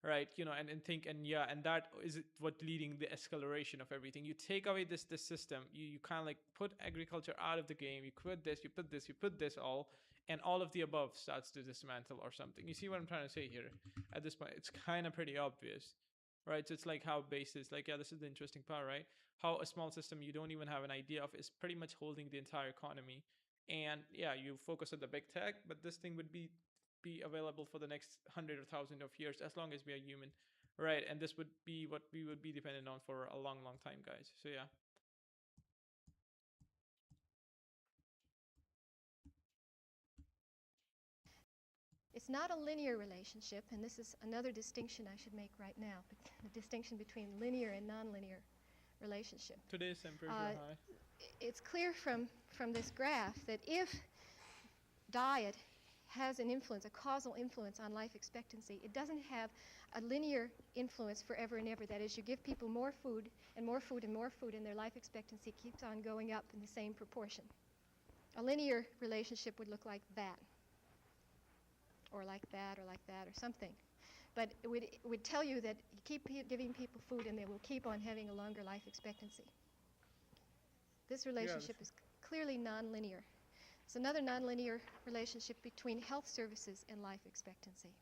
right? And think, and yeah, and that is what leading the acceleration of everything. You take away this system. You kind of like put agriculture out of the game. You put this, you put this, you put this all, and all of the above starts to dismantle or something. You see what I'm trying to say here? At this point, it's kind of pretty obvious, right? So it's like how bases, like, yeah, this is the interesting part, right? How a small system you don't even have an idea of is pretty much holding the entire economy. And yeah, you focus on the big tech, but this thing would be available for the next 100 or 1,000 of years as long as we are human, right? And this would be what we would be dependent on for a long, long time, guys. So yeah. It's not a linear relationship, and this is another distinction I should make right now, the distinction between linear and nonlinear relationship. Today's temperature high. It's clear from this graph that if diet has an influence, a causal influence on life expectancy, it doesn't have a linear influence forever and ever. That is, you give people more food and more food and more food, and their life expectancy keeps on going up in the same proportion. A linear relationship would look like that, or like that, or like that, or something. But it would tell you that you keep giving people food and they will keep on having a longer life expectancy. This relationship is clearly nonlinear. It's another nonlinear relationship between health services and life expectancy.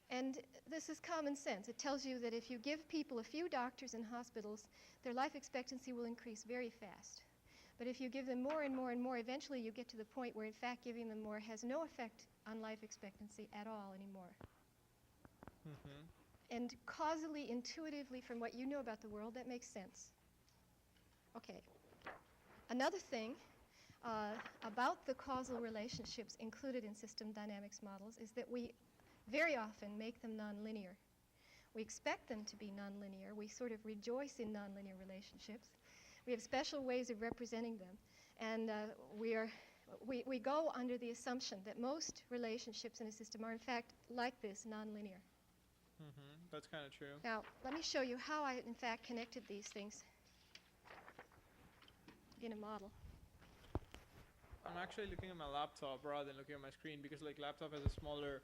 And this is common sense. It tells you that if you give people a few doctors and hospitals, their life expectancy will increase very fast. But if you give them more and more and more, eventually you get to the point where, in fact, giving them more has no effect on life expectancy at all anymore. Mm-hmm. And causally, intuitively, from what you know about the world, that makes sense. Okay. Another thing about the causal relationships included in system dynamics models is that we very often make them nonlinear. We expect them to be nonlinear. We sort of rejoice in nonlinear relationships. We have special ways of representing them. And we go under the assumption that most relationships in a system are, in fact, like this, nonlinear. Mm-hmm. That's kind of true. Now, let me show you how I, in fact, connected these things in a model. I'm actually looking at my laptop rather than looking at my screen because, like, laptop has a smaller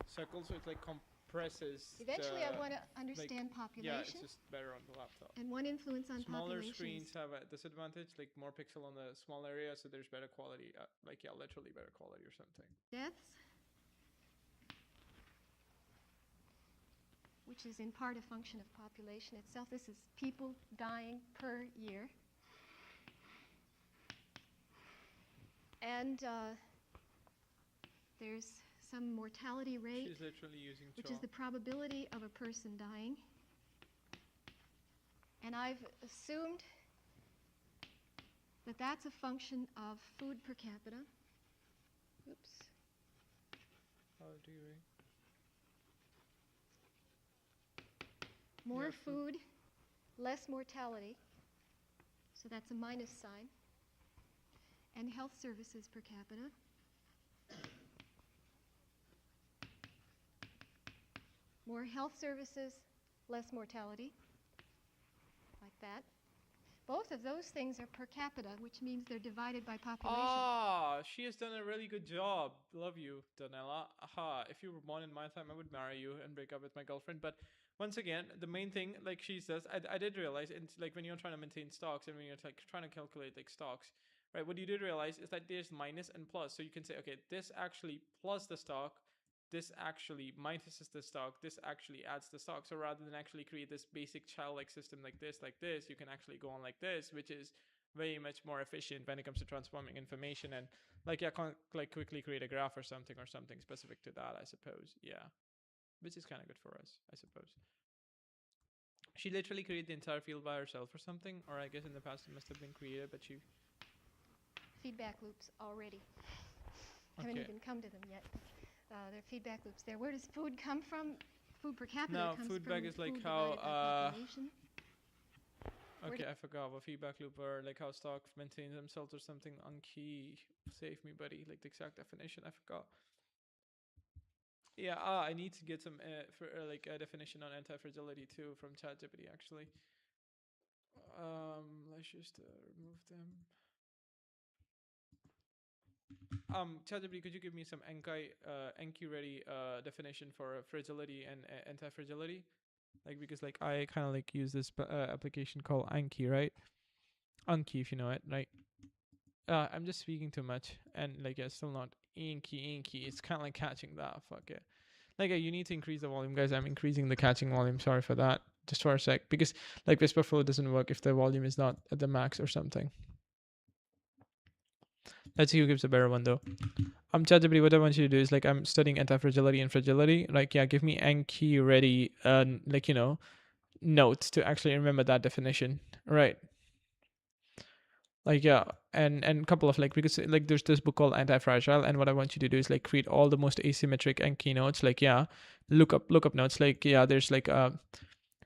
circle, so it's like compresses. Eventually, I want to understand population. Yeah, it's just better on the laptop. And one influence on smaller population. Screens have a disadvantage, like more pixel on the small area, so there's better quality. Literally better quality or something. Deaths, which is in part a function of population itself. This is people dying per year. And there's some mortality rate, she's literally using which is the probability of a person dying. And I've assumed that that's a function of food per capita. Oops. How do you read? More food, less mortality. So that's a minus sign. And health services per capita. More health services, less mortality, like that. Both of those things are per capita, which means they're divided by population. Ah, she has done a really good job. Love you, Donnella. Aha, if you were born in my time, I would marry you and break up with my girlfriend. But once again, the main thing, like she says, I did realize, it's like when you're trying to maintain stocks and when you're like trying to calculate like stocks, right? What you did realize is that there's minus and plus. So you can say, okay, this actually plus the stock, this actually minuses the stock, this actually adds the stock. So rather than actually create this basic childlike system like this, you can actually go on like this, which is very much more efficient when it comes to transforming information and like quickly create a graph or something specific to that, I suppose. Yeah, which is kind of good for us, I suppose. She literally created the entire field by herself or something, or I guess in the past it must have been created, but she... Feedback loops already. Okay. Haven't even come to them yet. There are feedback loops there. Where does food come from? Food per capita No, comes food from back is like food how divided by population. okay, I forgot what feedback loop or like how stock maintains themselves or something. Key, save me, buddy. Like the exact definition, I forgot. Yeah, I need to get some like a definition on anti-fragility too from ChatGPT actually. Let's just remove them. ChatGPT, could you give me some Enki ready definition for fragility and anti-fragility? Like because like I kind of like use this application called Anki, right? Anki, if you know it, right? I'm just speaking too much, and like yeah, still not inky. It's kind of like catching that. Fuck it. Like you need to increase the volume, guys. I'm increasing the catching volume. Sorry for that. Just for a sec, because like Whisperflow doesn't work if the volume is not at the max or something. Let's see who gives a better one though. ChatGPT, what I want you to do is like I'm studying anti-fragility and fragility. Like yeah, give me Anki ready, like you know, notes to actually remember that definition, right? Like yeah, and a couple of like because like there's this book called Anti-Fragile, and what I want you to do is like create all the most asymmetric and keynotes. Like yeah, look up notes. Like yeah, there's like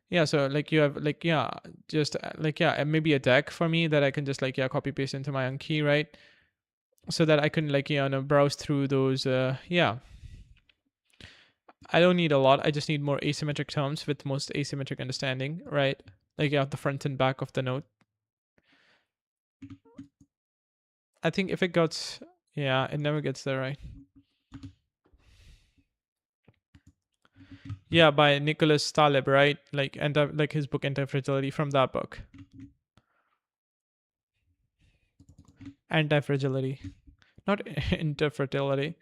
yeah, so like you have like yeah, just like yeah, maybe a deck for me that I can just like yeah copy paste into my Anki, right? So that I can like you know browse through those yeah. I don't need a lot. I just need more asymmetric terms with most asymmetric understanding, right? Like you have the front and back of the note. I think if it gets, yeah, it never gets there, right? Yeah, by Nicholas Taleb, right? Like like his book Anti-Fragility, from that book. Anti-Fragility, not interfertility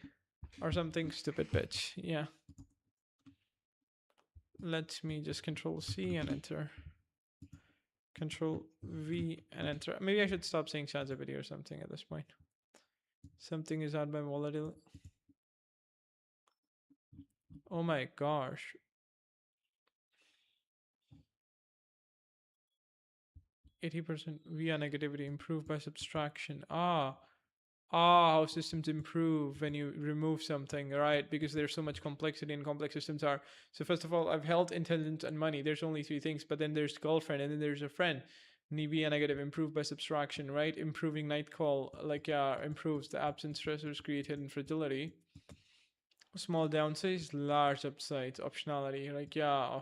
or something stupid bitch. Yeah. Let me just Control C and enter. Control V and enter. Maybe I should stop saying ChatGPT or something at this point. Something is out by volatile. Oh my gosh. 80% via negativity improved by subtraction. How systems improve when you remove something, right? Because there's so much complexity and complex systems are. So first of all, I've held intelligence and money. There's only three things, but then there's girlfriend and then there's a friend. Via negative improved by subtraction, right? Improving night call, like improves the absence stressors created in fragility. Small downsides, large upsides, optionality, like yeah.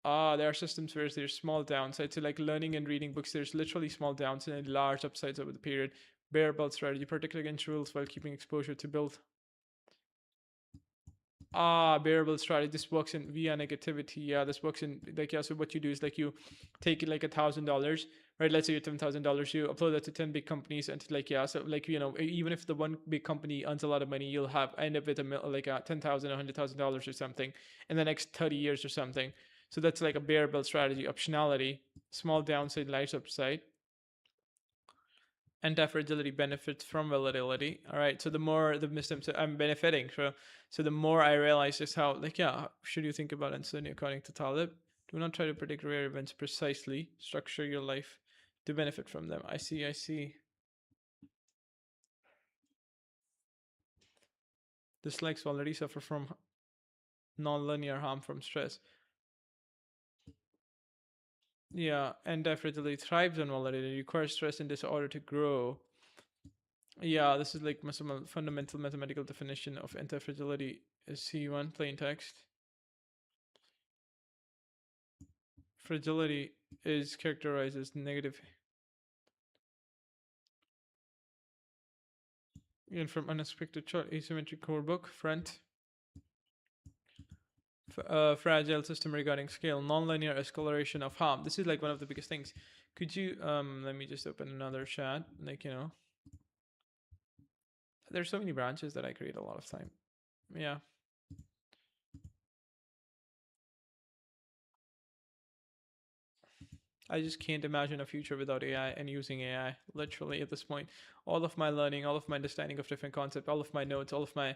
There are systems where there's small downsides. So like learning and reading books, there's literally small downsides and large upsides over the period. Bear belt strategy, protect against rules while keeping exposure to build. Bearable strategy. This works in via negativity. Yeah, this works in like yeah. So what you do is like you take it like $1,000, right? Let's say you're $10,000. You upload that to 10 big companies, and like yeah. So like you know, even if the one big company earns a lot of money, you'll have end up with like $10,000, $100,000 or something in the next 30 years or something. So that's like a bear build strategy. Optionality, small downside, large upside. Anti-fragility benefits from volatility. All right. So the more the systems I'm benefiting, so the more I realize just how like yeah, should you think about uncertainty according to Taleb? Do not try to predict rare events precisely. Structure your life to benefit from them. I see. Dislikes already suffer from non-linear harm from stress. Yeah, anti-fragility thrives on volatility, requires stress and disorder to grow. Yeah, this is like some fundamental mathematical definition of anti-fragility is C1, plain text. Fragility is characterized as negative. And from unexpected chart, asymmetric core book, front. Fragile system regarding scale, nonlinear acceleration of harm. This is like one of the biggest things Could you let me just open another chat. Like, there's so many branches that I create a lot of time. Yeah. I just can't imagine a future without AI and using AI. Literally at this point, all of my learning, all of my understanding of different concepts, all of my notes, all of my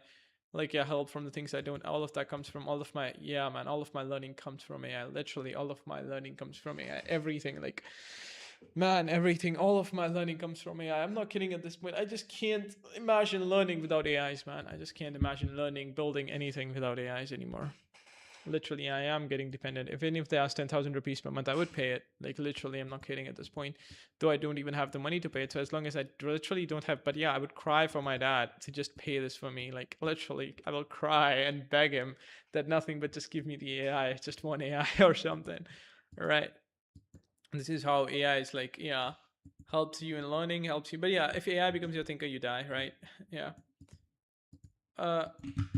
help from the things I don't, all of that comes from all of my all of my learning comes from AI. Literally all of my learning comes from AI. Everything, everything, all of my learning comes from AI. I'm not kidding at this point. I just can't imagine learning without AIs, man. I just can't imagine learning, building anything without AIs anymore. Literally, I am getting dependent. Even if they ask 10,000 rupees per month, I would pay it. Like, literally, I'm not kidding at this point. Though I don't even have the money to pay it. So as long as I literally don't have, but yeah, I would cry for my dad to just pay this for me. Like, literally, I will cry and beg him that nothing but just give me the AI, just one AI or something. All right. This is how AI is helps you in learning, helps you. But yeah, if AI becomes your thinker, you die, right? Yeah. Uh,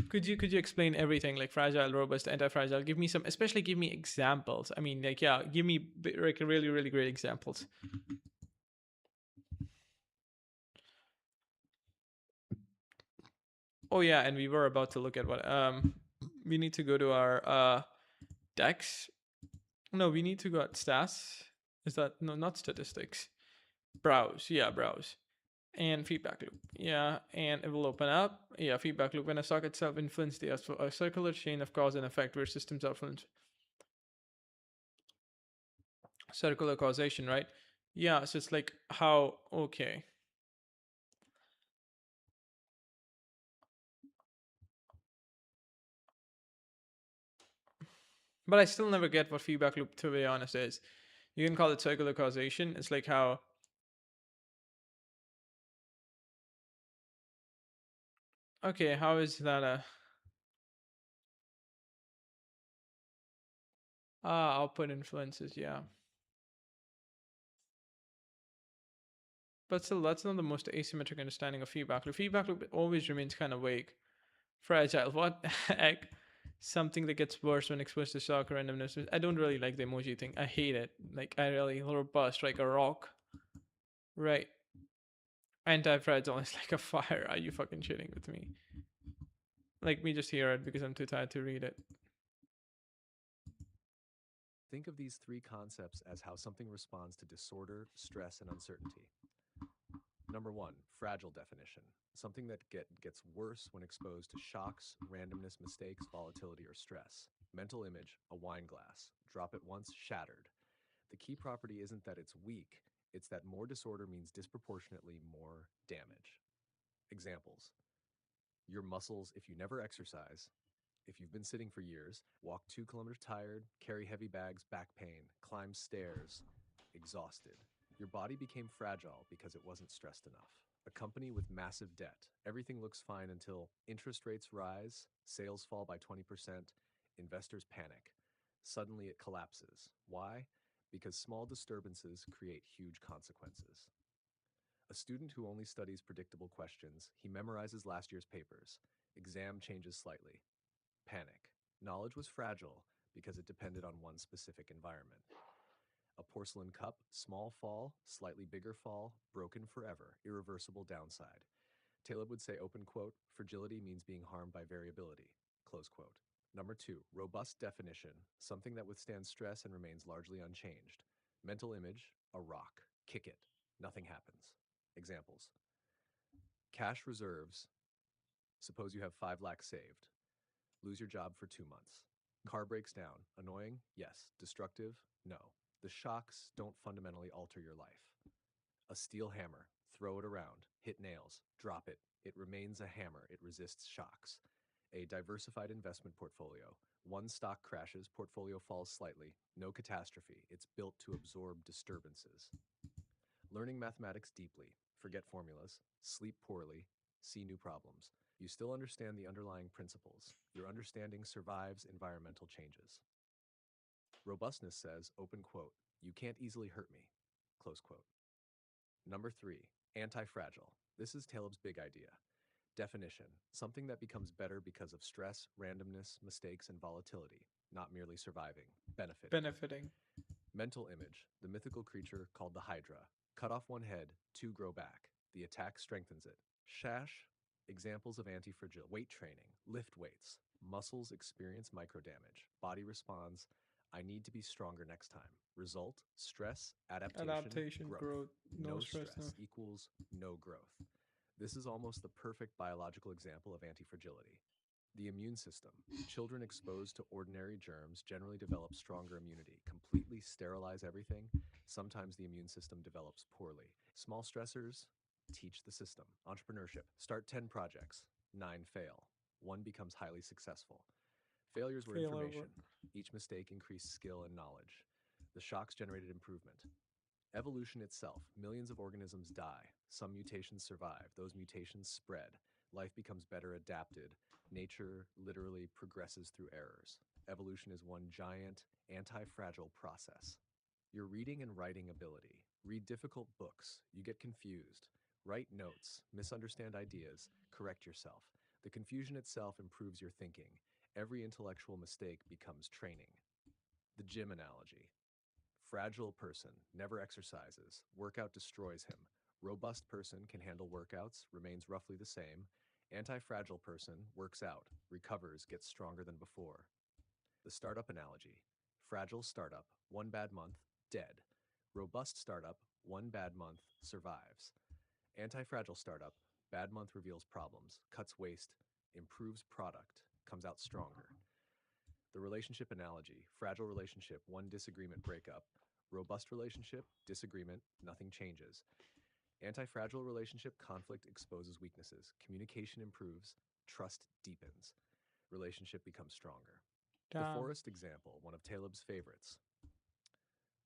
could you explain everything like fragile, robust, anti-fragile? Give me some, especially give me examples. I mean, give me like really, really great examples. Oh yeah, and we were about to look at what we need to go to our decks. No, we need to go at stats. Is that no, not statistics? Browse, yeah, browse. And feedback loop, yeah, and it will open up, yeah, feedback loop. When a socket itself influences a circular chain of cause and effect where systems are influenced. Circular causation, right? Yeah, so it's like how, okay. But I still never get what feedback loop, to be honest, is. You can call it circular causation. It's like how. Okay, how is that a. Output influences, yeah. But still, that's not the most asymmetric understanding of feedback loop. Feedback loop always remains kind of vague. Fragile, what the heck? Something that gets worse when exposed to shock or randomness. I don't really like the emoji thing. I hate it. Like, I really robust, like a rock. Right. Anti-fragile is like a fire. Are you fucking shitting with me? Like, me just hear it because I'm too tired to read it. Think of these three concepts as how something responds to disorder, stress, and uncertainty. Number one, fragile definition. Something that gets worse when exposed to shocks, randomness, mistakes, volatility, or stress. Mental image, a wine glass. Drop it once, shattered. The key property isn't that it's weak, it's that more disorder means disproportionately more damage. Examples. Your muscles if you never exercise, if you've been sitting for years, walk 2 kilometers tired, carry heavy bags, back pain, climb stairs, exhausted. Your body became fragile because it wasn't stressed enough. A company with massive debt. Everything looks fine until interest rates rise, sales fall by 20%, investors panic. Suddenly it collapses. Why? Because small disturbances create huge consequences. A student who only studies predictable questions, he memorizes last year's papers. Exam changes slightly. Panic. Knowledge was fragile because it depended on one specific environment. A porcelain cup, small fall, slightly bigger fall, broken forever, irreversible downside. Taleb would say, open quote, fragility means being harmed by variability, close quote. Number two, robust definition, something that withstands stress and remains largely unchanged. Mental image, a rock, kick it, nothing happens. Examples. Cash reserves, suppose you have 5 lakhs saved. Lose your job for 2 months. Car breaks down. Annoying? Yes. Destructive? No. The shocks don't fundamentally alter your life. A steel hammer. Throw it around. Hit nails. Drop it. It remains a hammer. It resists shocks. A diversified investment portfolio. One stock crashes, portfolio falls slightly. No catastrophe. It's built to absorb disturbances. Learning mathematics deeply. Forget formulas. Sleep poorly. See new problems. You still understand the underlying principles. Your understanding survives environmental changes. Robustness says, open quote, you can't easily hurt me, close quote. Number three, anti-fragile. This is Taleb's big idea. Definition, something that becomes better because of stress, randomness, mistakes, and volatility, not merely surviving, benefiting. Benefiting. Mental image, the mythical creature called the Hydra. Cut off one head, two grow back. The attack strengthens it. Shash, examples of anti-fragile. Weight training, lift weights. Muscles experience microdamage. Body responds, I need to be stronger next time. Result, stress, adaptation, growth. no No stress, no. stress equals no growth. This is almost the perfect biological example of anti-fragility. The immune system. Children exposed to ordinary germs generally develop stronger immunity. Completely sterilize everything. Sometimes the immune system develops poorly. Small stressors teach the system. Entrepreneurship. Start 10 projects. 9 fail. 1 becomes highly successful. Failures were Failure. information. Each mistake increased skill and knowledge. The shocks generated improvement. Evolution itself. Millions of organisms die. Some mutations survive. Those mutations spread. Life becomes better adapted. Nature literally progresses through errors. Evolution is one giant, anti-fragile process. Your reading and writing ability. Read difficult books. You get confused. Write notes. Misunderstand ideas. Correct yourself. The confusion itself improves your thinking. Every intellectual mistake becomes training. The gym analogy. Fragile person, never exercises. Workout destroys him. Robust person can handle workouts, remains roughly the same. Anti-fragile person works out, recovers, gets stronger than before. The startup analogy. Fragile startup, 1 bad month, dead. Robust startup, 1 bad month, survives. Anti-fragile startup, bad month reveals problems, cuts waste, improves product, comes out stronger. The relationship analogy. Fragile relationship, 1 disagreement breakup. Robust relationship, disagreement, nothing changes. Anti-fragile relationship, conflict exposes weaknesses. Communication improves, trust deepens. Relationship becomes stronger. The forest example, one of Taleb's favorites.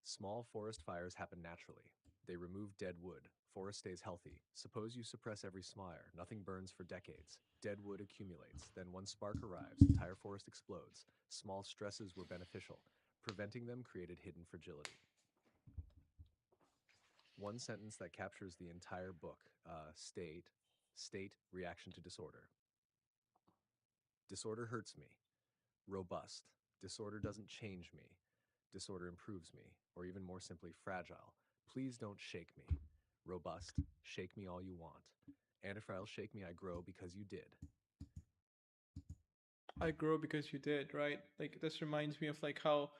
Small forest fires happen naturally. They remove dead wood. Forest stays healthy. Suppose you suppress every fire. Nothing burns for decades. Dead wood accumulates. Then one spark arrives. Entire forest explodes. Small stresses were beneficial. Preventing them created hidden fragility. One sentence that captures the entire book. State, reaction to disorder. Disorder hurts me. Robust. Disorder doesn't change me. Disorder improves me. Or even more simply, fragile. Please don't shake me. Robust. Shake me all you want. Antifragile, shake me, I grow because you did. I grow because you did, right? Like this reminds me of like how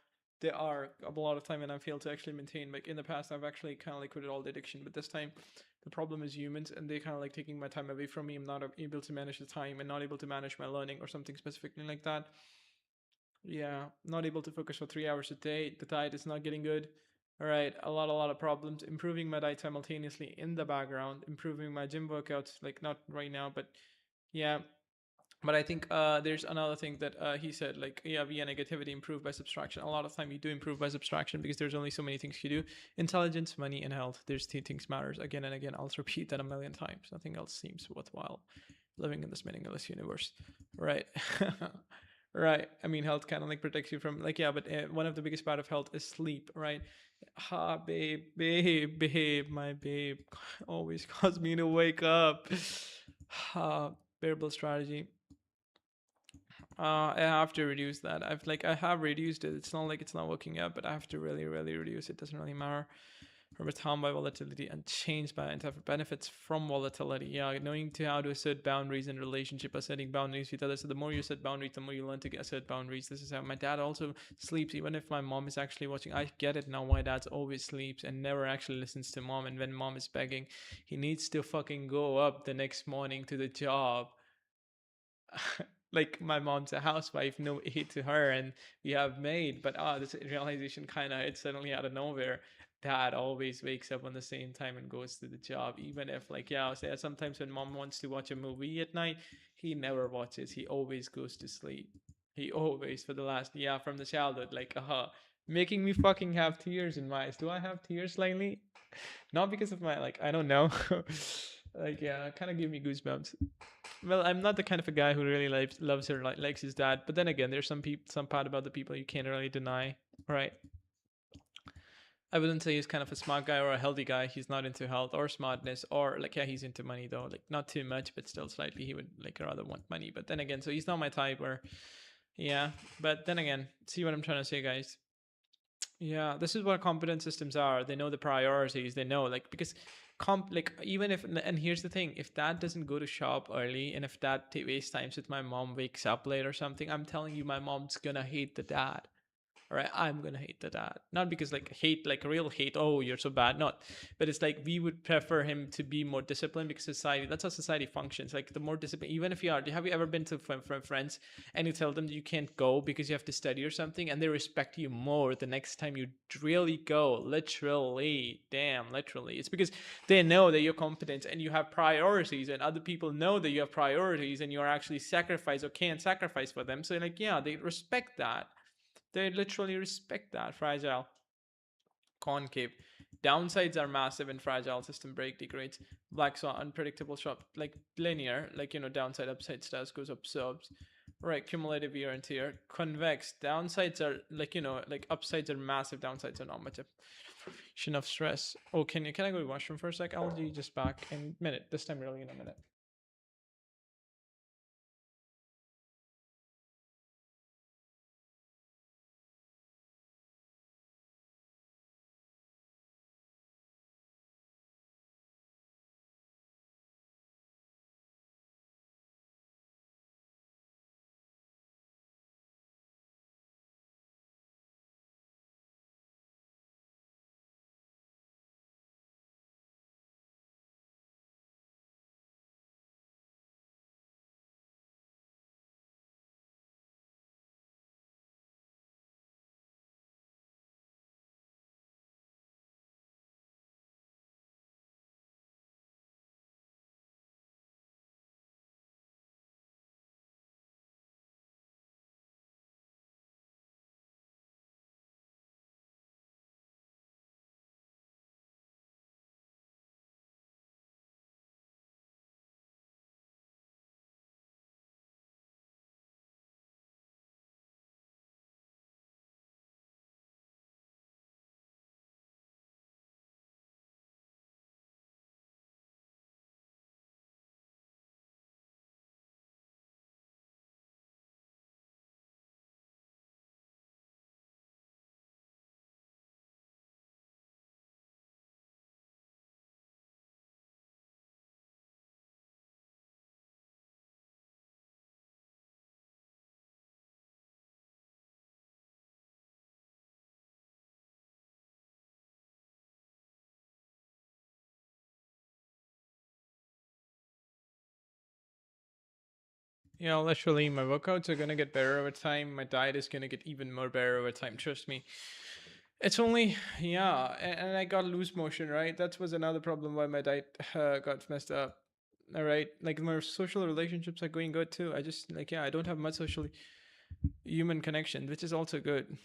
there are a lot of time when I fail to actually maintain. Like in the past, I've actually kind of like quitted all the addiction, but this time, the problem is humans, and they kind of like taking my time away from me. I'm not able to manage the time and not able to manage my learning or something specifically like that. Yeah, not able to focus for 3 hours a day. The diet is not getting good. All right, a lot of problems. Improving my diet simultaneously in the background, improving my gym workouts, like not right now, but yeah. But I think there's another thing that he said, like, yeah, via negativity, improve by subtraction. A lot of time you do improve by subtraction because there's only so many things you do. Intelligence, money, and health. There's 2 things matters again and again. I'll repeat that a million times. Nothing else seems worthwhile living in this meaningless universe, right? Right. I mean, health kind of like protects you from like, yeah, but one of the biggest part of health is sleep, right? Ha, babe, my babe always caused me to wake up. Ha, variable strategy. I have to reduce that. I have reduced it. It's not like it's not working out, but I have to really reduce it. Doesn't really matter. Remember, harm by volatility and change by benefits from volatility. Yeah, knowing to how to assert boundaries in relationship, setting boundaries with others. So the more you set boundaries, the more you learn to assert boundaries. This is how my dad also sleeps. Even if my mom is actually watching, I get it now why dad always sleeps and never actually listens to mom. And when mom is begging, he needs to fucking go up the next morning to the job. Like my mom's a housewife, no hate to her, and we have maid, but this realization kind of hit suddenly out of nowhere. Dad always wakes up on the same time and goes to the job, even if like yeah, I'll say sometimes when mom wants to watch a movie at night, he never watches. He always goes to sleep. He always for the last from the childhood, like making me fucking have tears in my eyes. Do I have tears lately? Not because of my like I don't know. Like yeah, kind of give me goosebumps. Well, I'm not the kind of a guy who really loves or likes his dad. But then again, there's some part about the people you can't really deny, right? I wouldn't say he's kind of a smart guy or a healthy guy. He's not into health or smartness or like he's into money though, like not too much, but still slightly. He would like rather want money. But then again, so he's not my type. Or yeah. But then again, see what I'm trying to say, guys. Yeah, this is what competence systems are. They know the priorities. They know, like, because like, even if, and here's the thing, if dad doesn't go to shop early, and if dad wastes times with my mom, wakes up late or something, I'm telling you, my mom's gonna hate the dad. Right, I'm gonna hate the dad, not because like hate, like real hate, oh you're so bad, not, but it's like we would prefer him to be more disciplined, because society, that's how society functions. Like the more disciplined, even if you are, have you ever been to friends and you tell them that you can't go because you have to study or something, and they respect you more the next time you really go, literally, damn, literally, it's because they know that you're competent and you have priorities, and other people know that you have priorities and you are actually sacrifice or can't sacrifice for them, so like, yeah, they respect that. They literally respect that. Fragile, concave. Downsides are massive in fragile system break degrades. Black swan, unpredictable shop, like linear, like, downside, upside, status goes up, subs. Right, cumulative year and tear. Convex, downsides are like, like upsides are massive, downsides are not much. Enough stress. Oh, can I go to washroom for a sec? I'll be just back in a minute. This time really in a minute. Literally, my workouts are gonna get better over time. My diet is gonna get even more better over time. Trust me. It's only, yeah, and I got loose motion, right? That was another problem why my diet got messed up. All right, like my social relationships are going good too. I just like, yeah, I don't have much social human connection, which is also good.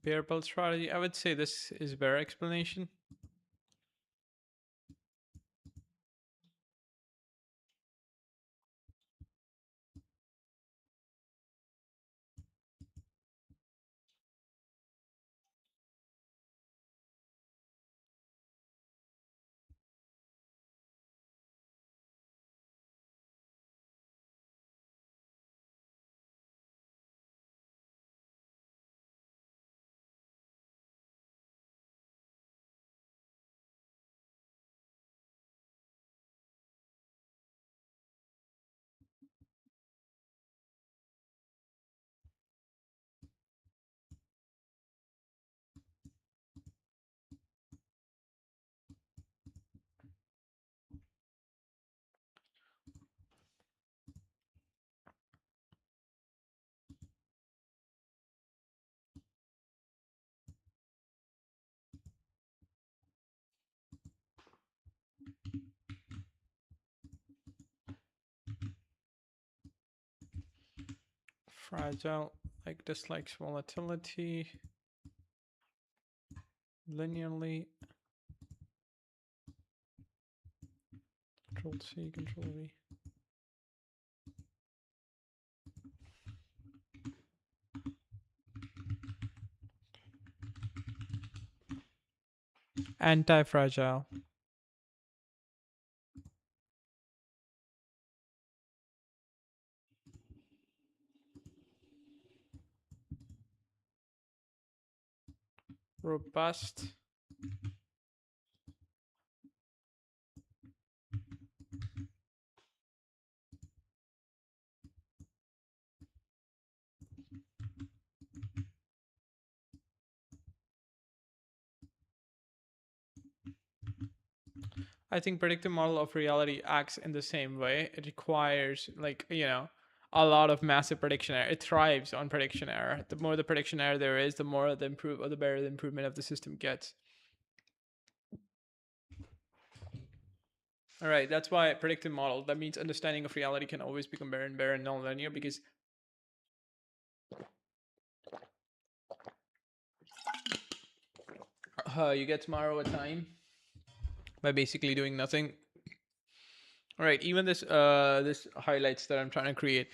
Bear build strategy. I would say this is better explanation. Fragile, like dislikes volatility. Linearly. Control C, Control V. Anti-fragile. Robust. I think predictive model of reality acts in the same way. It requires, like, a lot of massive prediction error. It thrives on prediction error. The more the prediction error there is, the more the better the improvement of the system gets. All right, that's why predictive model, that means understanding of reality can always become bare and non-linear, because you get tomorrow a time by basically doing nothing. All right, even this highlights that I'm trying to create.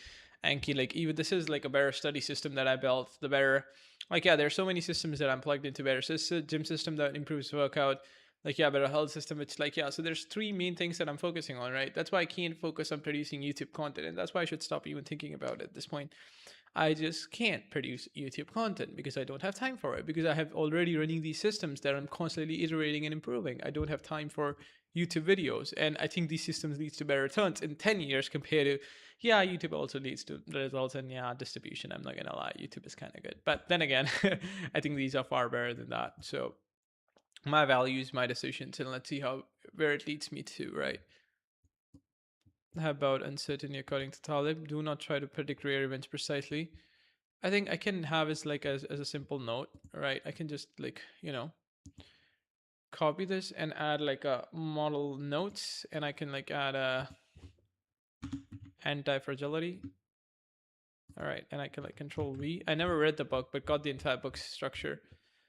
Anki, like, even this is like a better study system that I built. The better, like, yeah, there's so many systems that I'm plugged into. Better gym system that improves workout. Like, yeah, better health system. It's like, yeah, so there's three main things that I'm focusing on, right? That's why I can't focus on producing YouTube content, and that's why I should stop even thinking about it at this point. I just can't produce YouTube content because I don't have time for it, because I have already running these systems that I'm constantly iterating and improving. I don't have time for YouTube videos, and I think these systems leads to better returns in 10 years compared to, yeah, YouTube also leads to results, and yeah, distribution, I'm not gonna lie, YouTube is kind of good, but then again, I think these are far better than that. So my values, my decisions, and let's see where it leads me to, right? How about uncertainty according to Talib? Do not try to predict rare events precisely. I think I can have as like as a simple note, right? I can just, like, copy this and add like a model notes, and I can like add a anti-fragility. All right, and I can like Control V. I never read the book, but got the entire book's structure.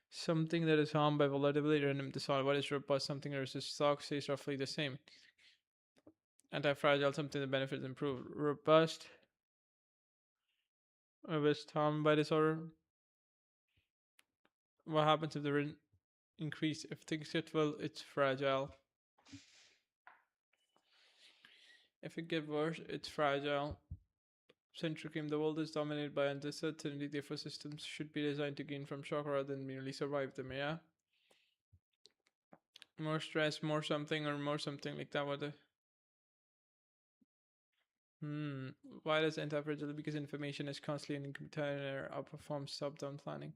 Something that is harmed by volatility, random disorder. What is robust? Something that resists shock stays roughly the same. Anti-fragile, something that benefits improve. Robust, robust harmed by disorder. What happens if the rent increase? If things get well, it's fragile. If it get worse, it's fragile. Centricum, the world is dominated by uncertainty, therefore systems should be designed to gain from shock rather than merely survive them, yeah? More stress, more something, or more something like that. What the... Why does anti-fragility? Because information is constantly in container outperforms top-down planning.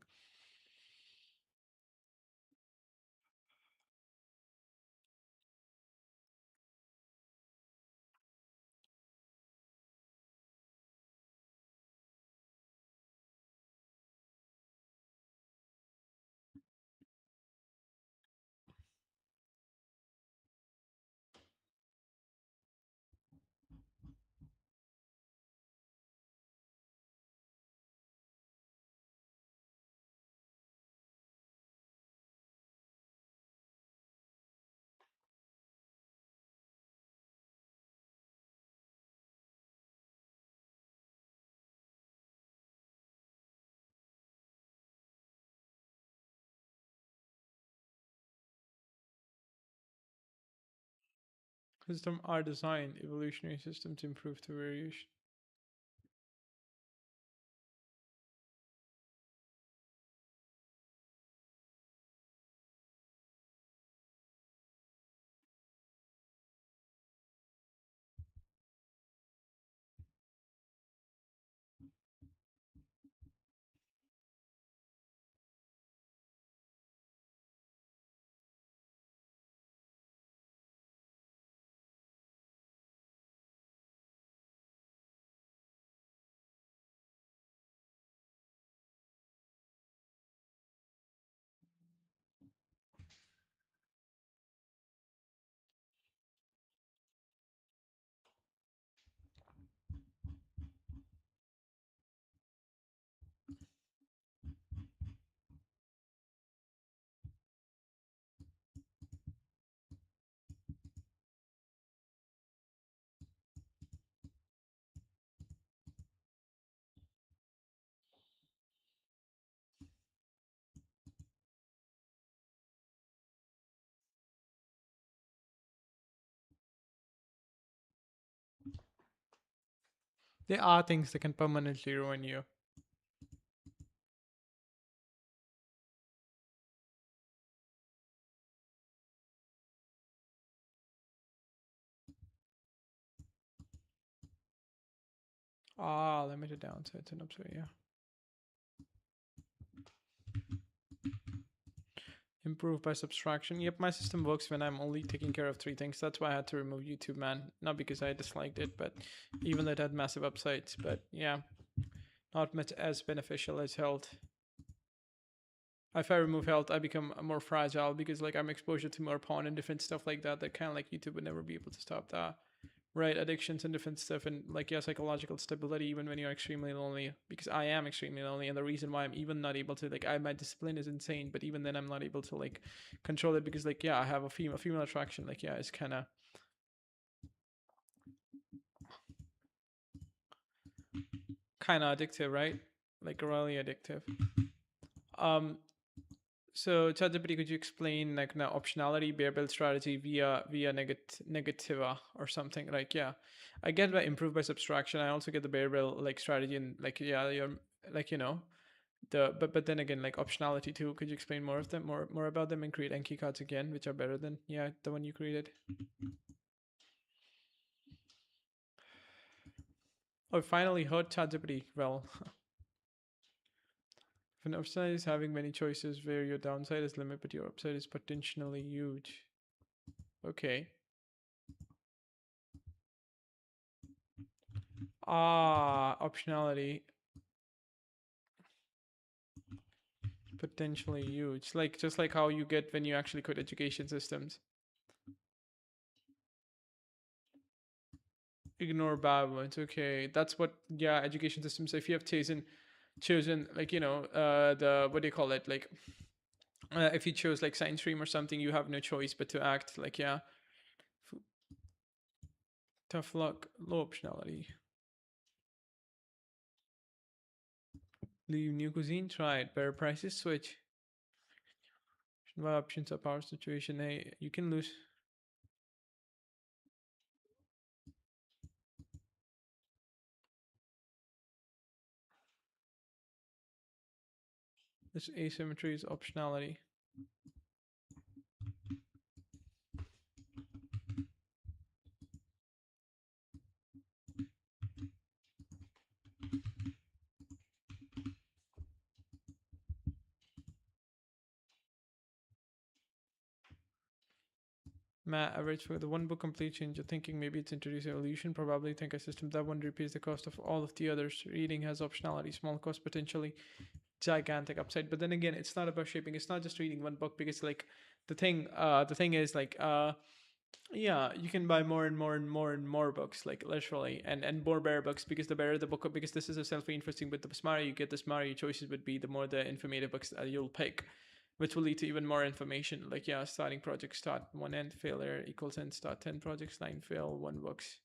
Systems are designed, evolutionary systems to improve the variation. There are things that can permanently ruin you. Limited downsides and upside, yeah. Improve by subtraction. Yep, my system works when I'm only taking care of three things. That's why I had to remove YouTube, man. Not because I disliked it, but even though it had massive upsides. But yeah, not much as beneficial as health. If I remove health, I become more fragile because like I'm exposure to more porn and different stuff like that. That kind of like YouTube would never be able to stop that. Right, addictions and different stuff, and like yeah, psychological stability even when you're extremely lonely, because I am extremely lonely, and the reason why I'm even not able to like my discipline is insane, but even then I'm not able to like control it because like yeah, I have a female attraction, like yeah, it's kind of addictive, right? Like really addictive. um so ChatGPT, could you explain like now optionality bear build strategy via negativa or something? Like yeah, I get by improve by subtraction. I also get the bear build like strategy and like yeah, you're like but then again like optionality too. Could you explain more of them, more about them, and create Enki cards again, which are better than yeah the one you created? Oh, finally heard ChatGPT. Well, if an upside is having many choices where your downside is limited, but your upside is potentially huge. Okay. Optionality potentially huge. Like just like how you get when you actually quit education systems. Ignore bad ones. Okay, that's what yeah education systems. If you have chosen like the what do you call it like if you chose like science stream or something, you have no choice but to act like yeah. Tough luck, low optionality. Leave new cuisine, try it. Better prices, switch. What options are power situation? Hey, you can lose. This asymmetry is optionality. Matt, average for the one book complete change your thinking. Maybe it's introduced evolution. Probably think a system that one repeats the cost of all of the others. Reading has optionality, small cost potentially, gigantic upside. But then again, it's not about shaping. It's not just reading one book because like the thing is like yeah, you can buy more and more and more and more books, like literally, and more better books because the better the book, because this is a self-reinforcing. But the smarter you get, the smarter your choices would be, the more the informative books that you'll pick, which will lead to even more information. Like yeah, starting project start one end, failure equals end, start 10 projects, 9 fail, 1 books.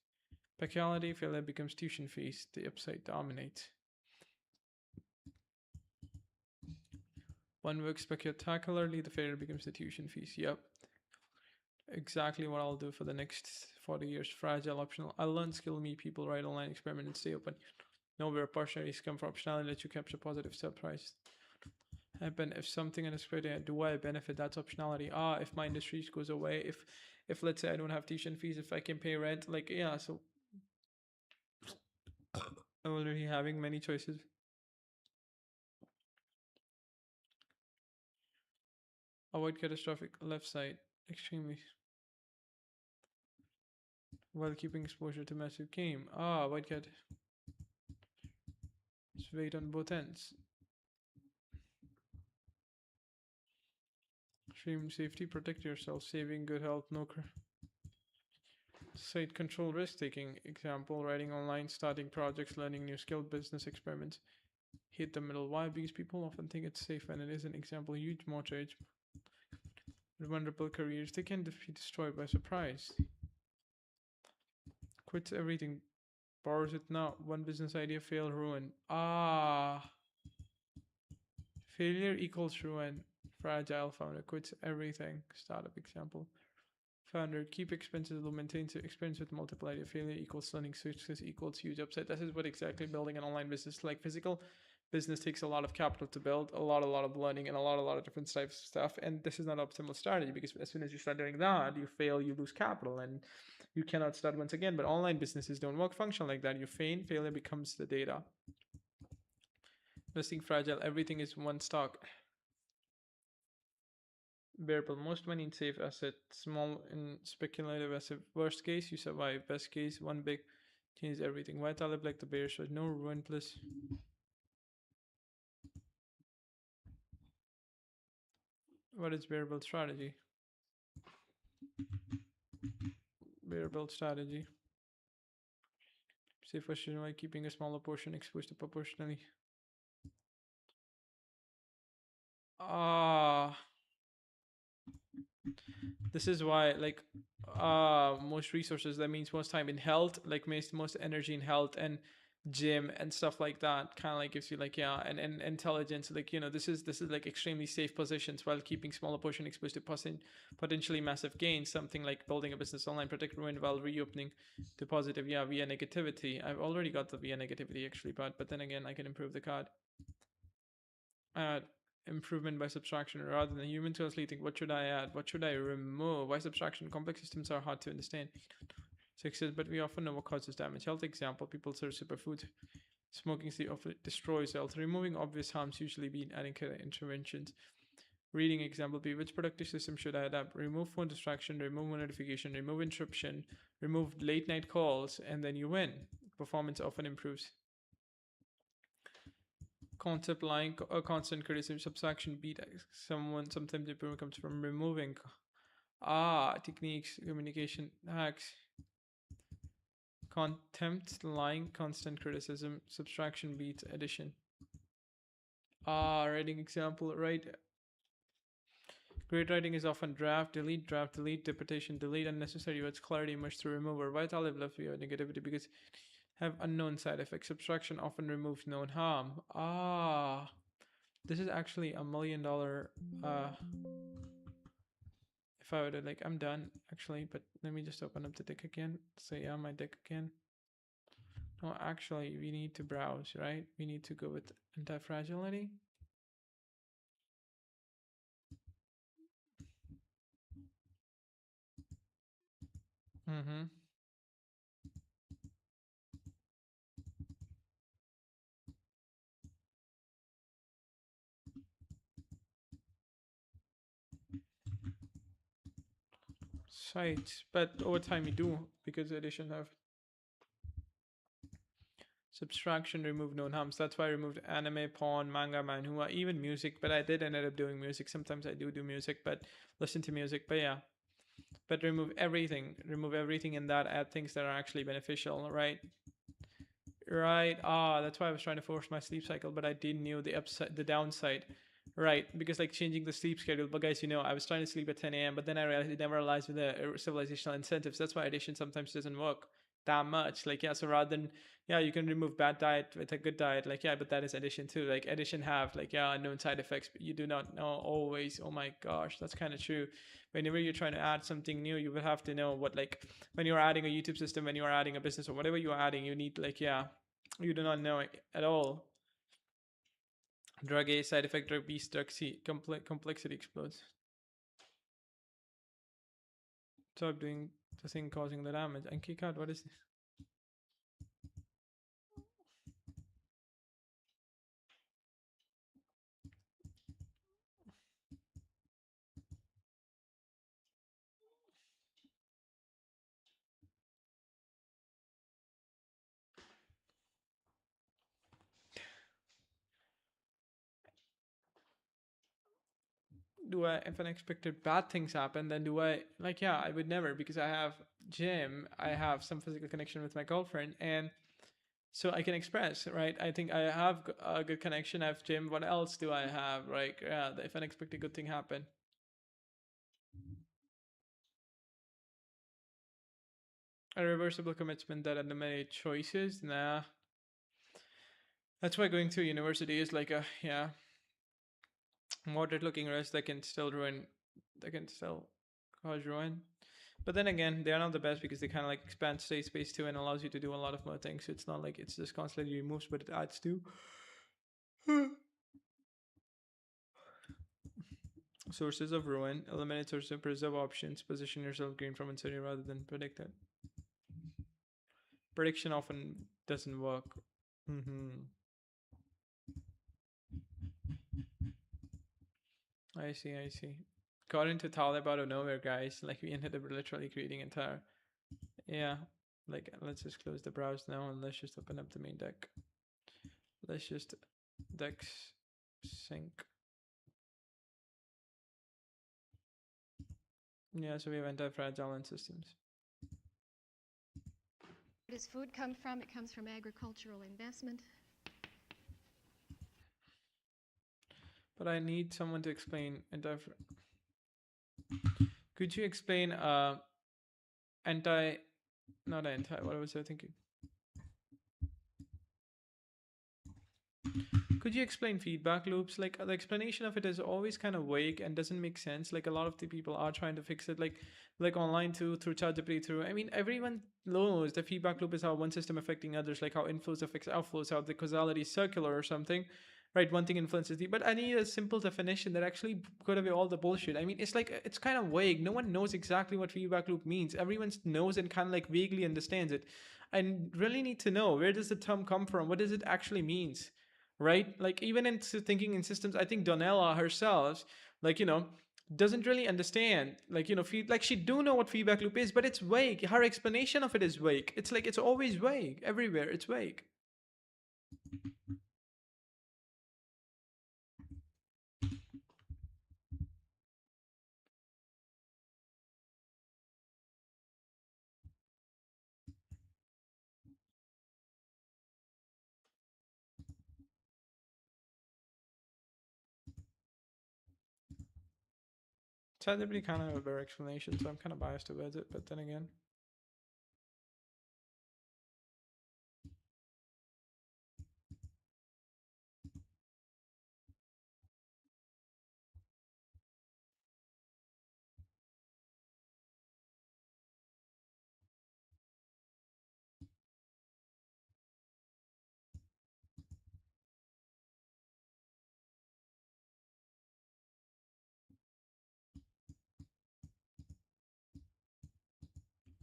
Peculiarity, failure becomes tuition fees. The upside dominates. 1 works spectacularly, the failure becomes the tuition fees. Yep. Exactly what I'll do for the next 40 years. Fragile, optional. I'll learn skill, meet people, write online, experiment, and stay open. Know where opportunities come from. Optionality lets you capture positive surprise. Happen if something unexpected. Do I benefit? That's optionality. If my industry goes away, if let's say I don't have tuition fees, if I can pay rent, like yeah, so I'm already having many choices. Avoid catastrophic left side extremely while keeping exposure to massive game. Avoid cat. Just wait on both ends. Extreme safety, protect yourself, saving good health, no site control, risk taking. Example, writing online, starting projects, learning new skill, business experiments. Hit the middle. Why? Because people often think it's safe and it isn't. Example, huge mortgage, vulnerable careers, they can be destroyed by surprise. Quits everything, borrows it now. One business idea, fail, ruin. Failure equals ruin. Fragile founder quits everything. Startup example. Founder, keep expenses low, maintain experience with multiplier. Failure equals learning, success equals huge upside. This is what exactly building an online business like. Physical business takes a lot of capital to build, a lot of learning, and a lot of different types of stuff. And this is not optimal strategy, because as soon as you start doing that, you fail, you lose capital, and you cannot start once again. But online businesses don't work function like that. You failure becomes the data. Investing fragile, everything is one stock. Bearable, most money in safe asset, small in speculative asset. Worst case, you survive. Best case, one big change everything. Why Talib like the bear? So no ruin plus. What is bearable strategy? Bearable strategy. Safe question, why keeping a smaller portion exposed to proportionally. This is why, like, most resources, that means most time in health, like most energy in health and gym and stuff like that, kind of like gives you like, yeah, and intelligence, like, this is like extremely safe positions while keeping smaller portion exposed to potentially massive gains. Something like building a business online, protect ruin while reopening to positive, yeah, via negativity. I've already got the via negativity actually, but then again, I can improve the card. Improvement by subtraction, rather than human translating what should I add, what should I remove. Why subtraction? Complex systems are hard to understand. Success, but we often know what causes damage. Health example, people serve superfoods. Smoking destroys health. Removing obvious harms usually being adequate interventions. Reading example B, which productive system should I adapt? Remove phone distraction, remove notification, remove interruption, remove late night calls, and then you win. Performance often improves. Concept line, constant criticism, subtraction, beat sometimes the improvement comes from removing. Techniques, communication hacks. Contempt, lying, constant criticism, subtraction, beats, addition. Writing example, right? Great writing is often draft, delete, deportation, delete unnecessary words, clarity emerged through remover. Why Talib left via negativity? Because have unknown side effects. Subtraction often removes known harm. This is actually $1 million. If I were to, like, I'm done actually, but let me just open up the deck again. So yeah, my deck again. No, actually, we need to browse, right? We need to go with anti-fragility. Sites, but over time we do, because addition have subtraction, remove known harms. That's why I removed anime, porn, manga, manhwa, even music. But I did end up doing music. Sometimes I do music, but listen to music. But yeah, but remove everything and that add things that are actually beneficial, right? That's why I was trying to force my sleep cycle, but I didn't know the downside. Right, because like changing the sleep schedule. But guys, I was trying to sleep at 10 a.m., but then I realized it never aligns with the civilizational incentives. That's why addition sometimes doesn't work that much. Like, yeah, so rather than, yeah, you can remove bad diet with a good diet. Like, yeah, but that is addition too. Like, addition have, like, yeah, unknown side effects, but you do not know always. Oh my gosh, that's kind of true. Whenever you're trying to add something new, you will have to know what, like, when you're adding a YouTube system, when you're adding a business or whatever you're adding, you need, like, yeah, you do not know it at all. Drug A, side effect, drug B, drug C. Complexity explodes. Stop doing the thing causing the damage. And kick out, what is this? Do I, if unexpected bad things happen, then do I, like, yeah, I would never, because I have gym, I have some physical connection with my girlfriend, and so I can express, right? I think I have a good connection. I have gym. What else do I have, right? Yeah, if unexpected good thing happen. A reversible commitment that eliminates choices. Nah. That's why going to university is like a, yeah, moderate looking risk that can still cause ruin. But then again, they are not the best because they kind of like expand state space too and allows you to do a lot of more things. So it's not like it's just constantly removes, but it adds to. Sources of ruin, eliminate sources, preserve options, position yourself green from uncertainty rather than predict it. Prediction often doesn't work. I see, I see. Got into Talib out of nowhere, guys. Like, we ended up literally creating entire. Yeah. Like, let's just close the browse now and let's just open up the main deck. Let's just dex sync. Yeah, so we have anti-fragile and systems. Where does food come from? It comes from agricultural investment. But I need someone to explain Could you explain what was I thinking? Could you explain feedback loops? Like, the explanation of it is always kind of vague and doesn't make sense. Like, a lot of the people are trying to fix it, like online too, through ChatGPT, through. I mean, everyone knows the feedback loop is how one system affecting others, like how inflows affects outflows, how the causality is circular or something. Right, one thing influences the. But I need a simple definition that actually cut away all the bullshit. I mean, it's like it's kind of vague. No one knows exactly what feedback loop means. Everyone knows and kind of like vaguely understands it. I really need to know, where does the term come from? What does it actually means? Right? Like, even in thinking in systems, I think Donnella herself, like, doesn't really understand, like, like, she do know what feedback loop is, but it's vague. Her explanation of it is vague. It's like, it's always vague everywhere. It's vague. ChatGPT kind of have a better explanation, so I'm kind of biased towards it, but then again.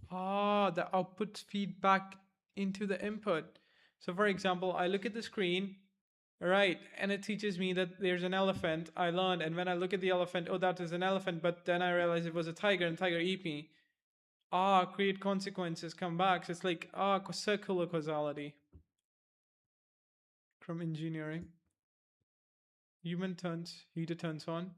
Ah, the output feedback into the input. So for example, I look at the screen, right, and it teaches me that there's an elephant. I learned, and when I look at the elephant, oh, that is an elephant, but then I realize it was a tiger, and tiger eat me. Ah, create consequences, come back. So it's like, circular causality from engineering. Heater turns on.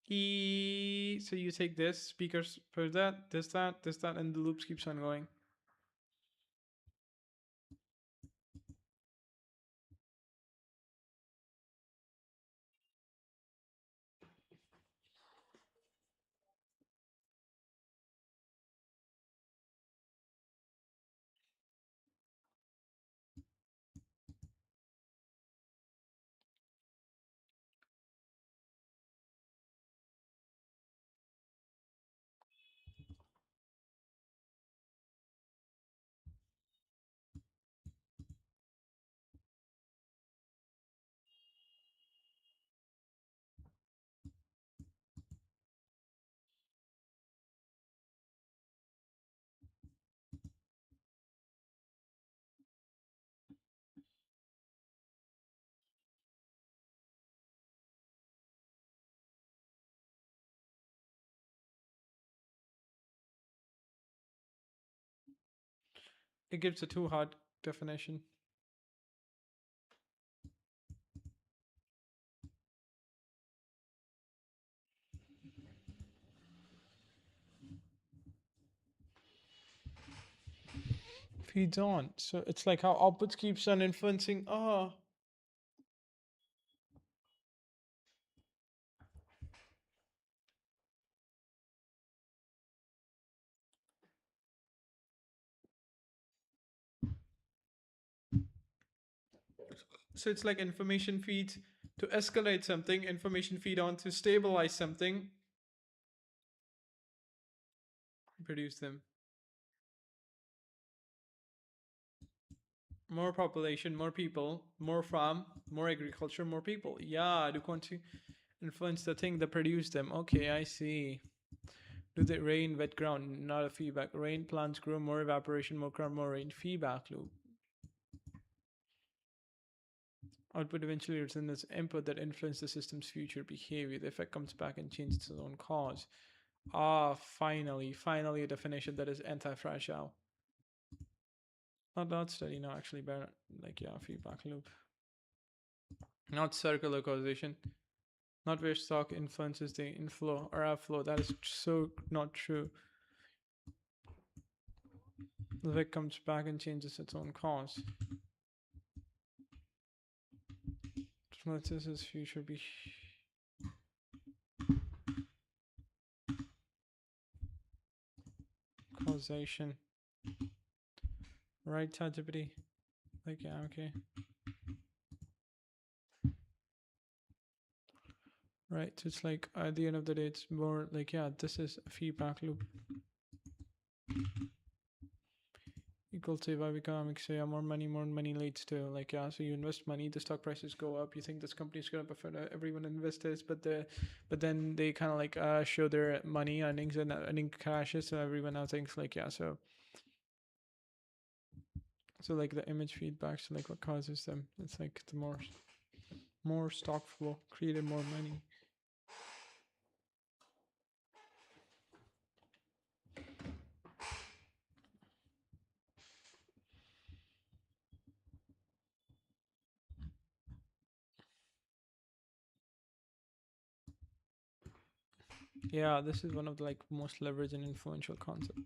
So you take this, speakers for that, this, that, and the loops keeps on going. It gives a too hard definition. Feeds on. So it's like how outputs keeps on influencing. Oh. So it's like information feeds to escalate something, information feed on to stabilize something, produce them. More population, more people, more farm, more agriculture, more people. Yeah, do want to influence the thing that produced them. Okay, I see. Do the rain, wet ground, not a feedback. Rain, plants grow, more evaporation, more crop, more rain. Feedback loop. Output eventually returns as input that influences the system's future behavior. The effect comes back and changes its own cause. Ah, finally a definition that is anti-fragile. Not study, no, actually, but like, yeah, feedback loop. Not circular causation. Not where stock influences the inflow or outflow. That is so not true. The effect comes back and changes its own cause. This is future be causation. Right, ChatGPT. Like, yeah, okay. Right, so it's like at the end of the day, it's more like, yeah, this is a feedback loop. Equal to vibe economics. So yeah, more money leads to like, yeah, so you invest money, the stock prices go up, you think this company's gonna benefit everyone investors, but then they kind of like show their money earnings and earning crashes, so everyone now thinks like, yeah, so like the image feedbacks, like what causes them, it's like the more stock flow created more money. Yeah, this is one of the like most leveraged and influential concepts.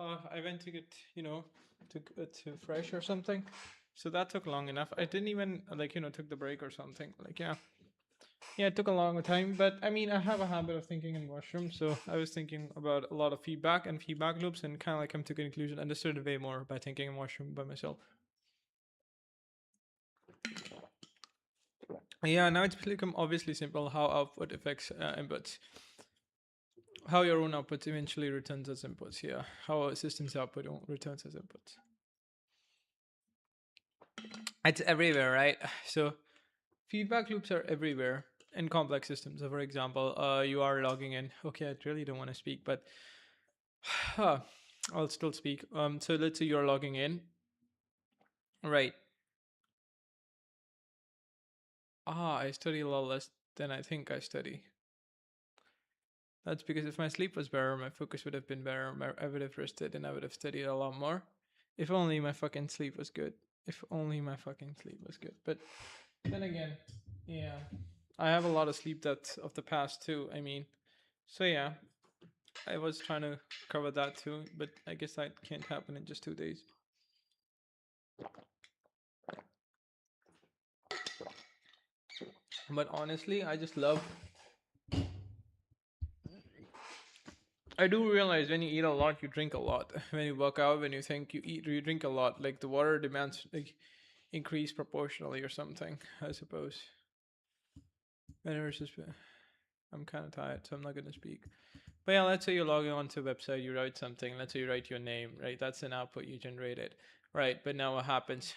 I went to get, to fresh or something. So that took long enough. I didn't even took the break or something. Yeah, it took a long time. But I mean, I have a habit of thinking in mushrooms. So I was thinking about a lot of feedback and feedback loops, and kind of come to conclusion, understood it way more by thinking in mushroom by myself. Yeah, now it's become obviously simple how output affects inputs. How your own outputs eventually returns as inputs. Yeah, how a system's output returns as inputs. It's everywhere, right? So feedback loops are everywhere in complex systems. So for example, you are logging in. Okay, I really don't want to speak, but I'll still speak. So let's say you're logging in, right? I study a lot less than I think I study. That's because if my sleep was better, my focus would have been better. I would have rested and I would have studied a lot more. If only my fucking sleep was good. If only my fucking sleep was good. But then again, yeah, I have a lot of sleep that's of the past too. I mean, so yeah, I was trying to cover that too, but I guess that can't happen in just 2 days. But honestly, I just love. I do realize when you eat a lot, you drink a lot. When you work out, when you think you eat, you drink a lot. Like the water demands increase proportionally or something. I suppose. Whenever I'm kind of tired, so I'm not gonna speak. But yeah, let's say you're logging onto a website, you write something. Let's say you write your name, right? That's an output you generated, right? But now what happens?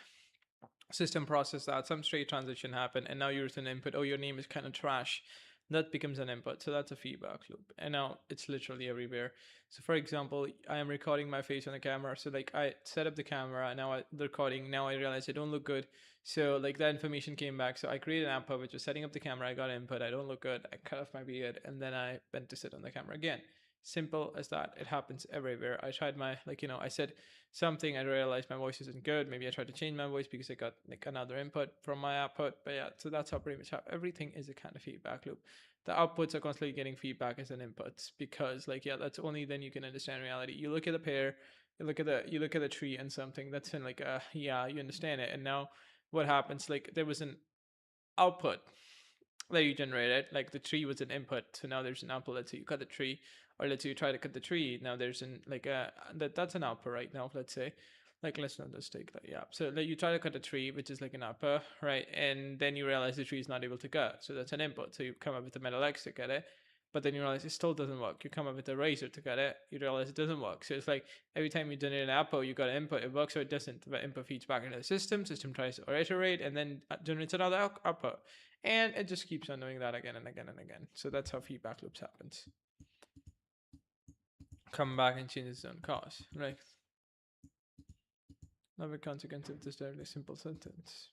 System process that, some straight transition happen, and now you're an input. Oh, your name is kind of trash. That becomes an input. So that's a feedback loop. And now it's literally everywhere. So for example, I am recording my face on the camera. So like I set up the camera, now the recording, now I realize I don't look good. So like that information came back. So I created an output, which was setting up the camera. I got input. I don't look good. I cut off my beard, and then I went to sit on the camera again. Simple as that. It happens everywhere. I tried my I said something, I realized my voice isn't good. Maybe I tried to change my voice because I got like another input from my output. But yeah, so that's how pretty much how everything is a kind of feedback loop. The outputs are constantly getting feedback as an inputs, because that's only then you can understand reality. You look at the pear, you look at the tree and something that's in you understand it. And now what happens, like there was an output that you generated, like the tree was an input, so now there's an output. Let's say you cut the tree, or let's say you try to cut the tree, now there's that's an output right now. Let's say, like, let's not just take that. Yeah, so like you try to cut a tree, which is like an output, right? And then you realize the tree is not able to cut, so that's an input. So you come up with a metal X to cut it, but then you realize it still doesn't work. You come up with a razor to cut it, you realize it doesn't work. So it's like every time you generate an output, you got an input, it works or it doesn't. The input feeds back into the system tries to iterate, and then generates another output. And it just keeps on doing that again and again and again. So that's how feedback loops happens. Come back and change its own course, right? Another consequence of this very simple sentence.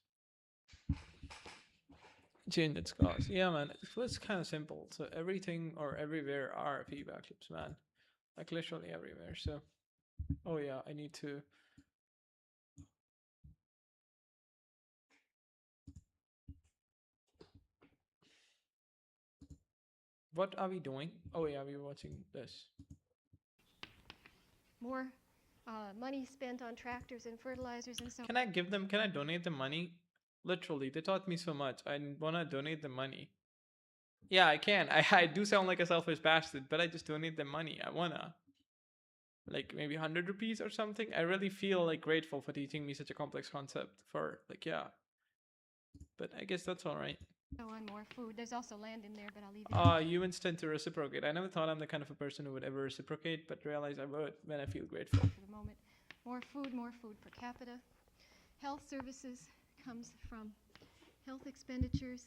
Change its course. Yeah, man, it's kind of simple. So everything or everywhere are feedback loops, man. Like literally everywhere. So, oh yeah, I need to. What are we doing? Oh yeah, we're watching this. More money spent on tractors and fertilizers and so on. Can I donate them money? Literally, they taught me so much. I want to donate them money. Yeah, I can. I do sound like a selfish bastard, but I just donate them money. I wanna. Like maybe 100 rupees or something. I really feel like grateful for teaching me such a complex concept for yeah. But I guess that's alright. So on more food. There's also land in there, but I'll leave it. Humans tend to reciprocate. I never thought I'm the kind of a person who would ever reciprocate, but realize I would when I feel grateful. For the moment. More food per capita. Health services comes from health expenditures.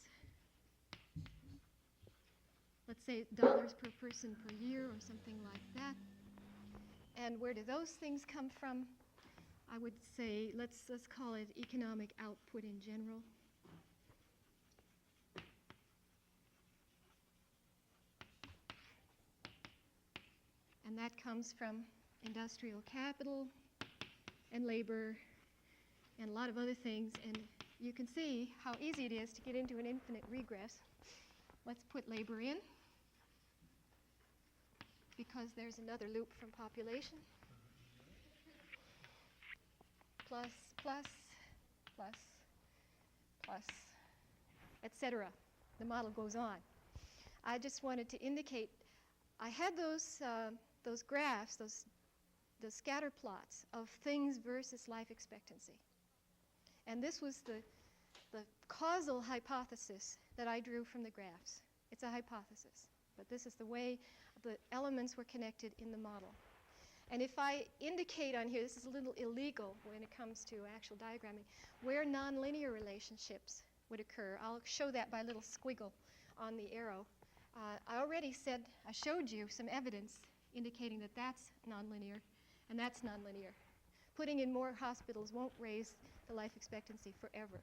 Let's say dollars per person per year or something like that. And where do those things come from? I would say let's call it economic output in general. And that comes from industrial capital and labor and a lot of other things. And you can see how easy it is to get into an infinite regress. Let's put labor in, because there's another loop from population. plus, plus, plus, plus, etc. The model goes on. I just wanted to indicate, I had those graphs, those scatter plots of things versus life expectancy. And this was the causal hypothesis that I drew from the graphs. It's a hypothesis, but this is the way the elements were connected in the model. And if I indicate on here, this is a little illegal when it comes to actual diagramming, where nonlinear relationships would occur. I'll show that by a little squiggle on the arrow. I already said, I showed you some evidence indicating that that's nonlinear and that's nonlinear. Putting in more hospitals won't raise the life expectancy forever.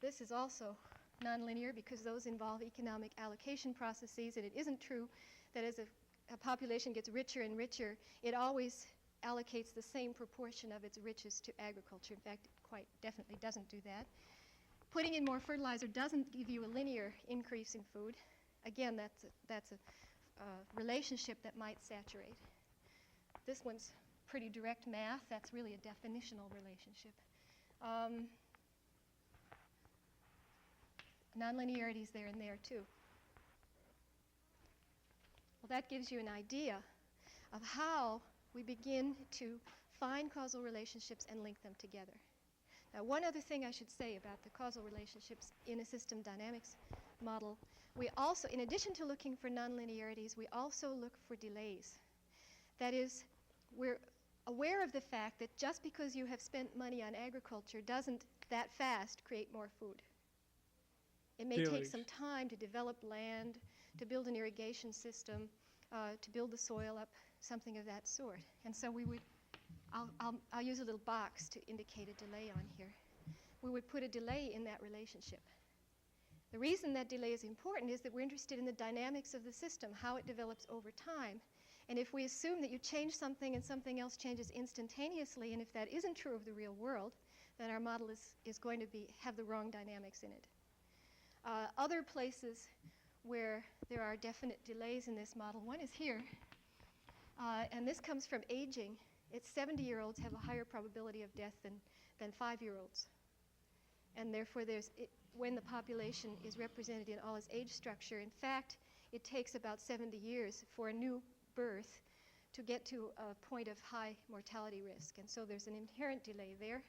This is also nonlinear because those involve economic allocation processes, and it isn't true that as a population gets richer and richer, it always allocates the same proportion of its riches to agriculture. In fact, it quite definitely doesn't do that. Putting in more fertilizer doesn't give you a linear increase in food. Again, that's a relationship that might saturate. This one's pretty direct math. That's really a definitional relationship. Nonlinearities there and there, too. Well, that gives you an idea of how we begin to find causal relationships and link them together. Now, one other thing I should say about the causal relationships in a system dynamics model, we also, in addition to looking for nonlinearities, we also look for delays. That is, we're aware of the fact that just because you have spent money on agriculture doesn't that fast create more food. It may take some time to develop land, to build an irrigation system, to build the soil up, something of that sort. And so we would, I'll use a little box to indicate a delay on here. We would put a delay in that relationship. The reason that delay is important is that we're interested in the dynamics of the system, how it develops over time. And if we assume that you change something and something else changes instantaneously, and if that isn't true of the real world, then our model is going to have the wrong dynamics in it. Other places where there are definite delays in this model, one is here, and this comes from aging. It's 70-year-olds have a higher probability of death than 5-year-olds. And therefore, when the population is represented in all its age structure, in fact, it takes about 70 years for a new birth to get to a point of high mortality risk. And so there's an inherent delay there.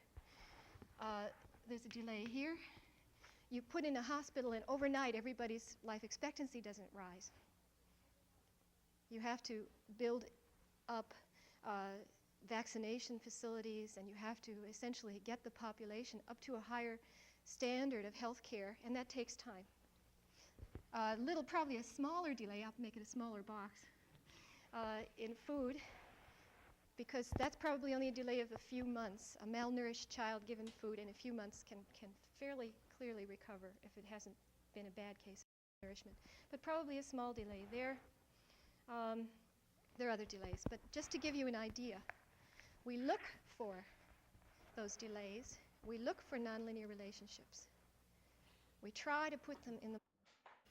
There's a delay here. You put in a hospital, and overnight, everybody's life expectancy doesn't rise. You have to build up vaccination facilities, and you have to essentially get the population up to a higher standard of health care, and that takes time. Probably a smaller delay, I'll make it a smaller box, in food, because that's probably only a delay of a few months. A malnourished child given food in a few months can fairly clearly recover if it hasn't been a bad case of nourishment. But probably a small delay there. There are other delays, but just to give you an idea, we look for those delays. We look for nonlinear relationships. We try to put them in the,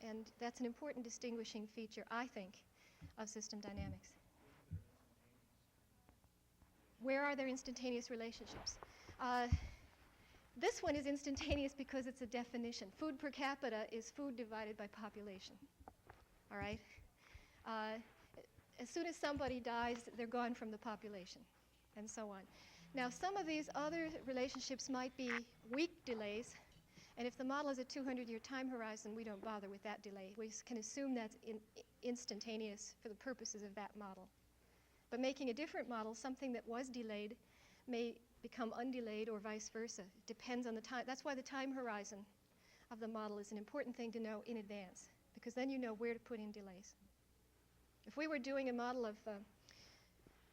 and that's an important distinguishing feature, I think, of system dynamics. Where are there instantaneous relationships? This one is instantaneous because it's a definition. Food per capita is food divided by population. All right? As soon as somebody dies, they're gone from the population, and so on. Now, some of these other relationships might be weak delays, and if the model is a 200-year time horizon, we don't bother with that delay. We can assume that's instantaneous for the purposes of that model. But making a different model, something that was delayed may become undelayed or vice versa. It depends on the time. That's why the time horizon of the model is an important thing to know in advance, because then you know where to put in delays. If we were doing a model of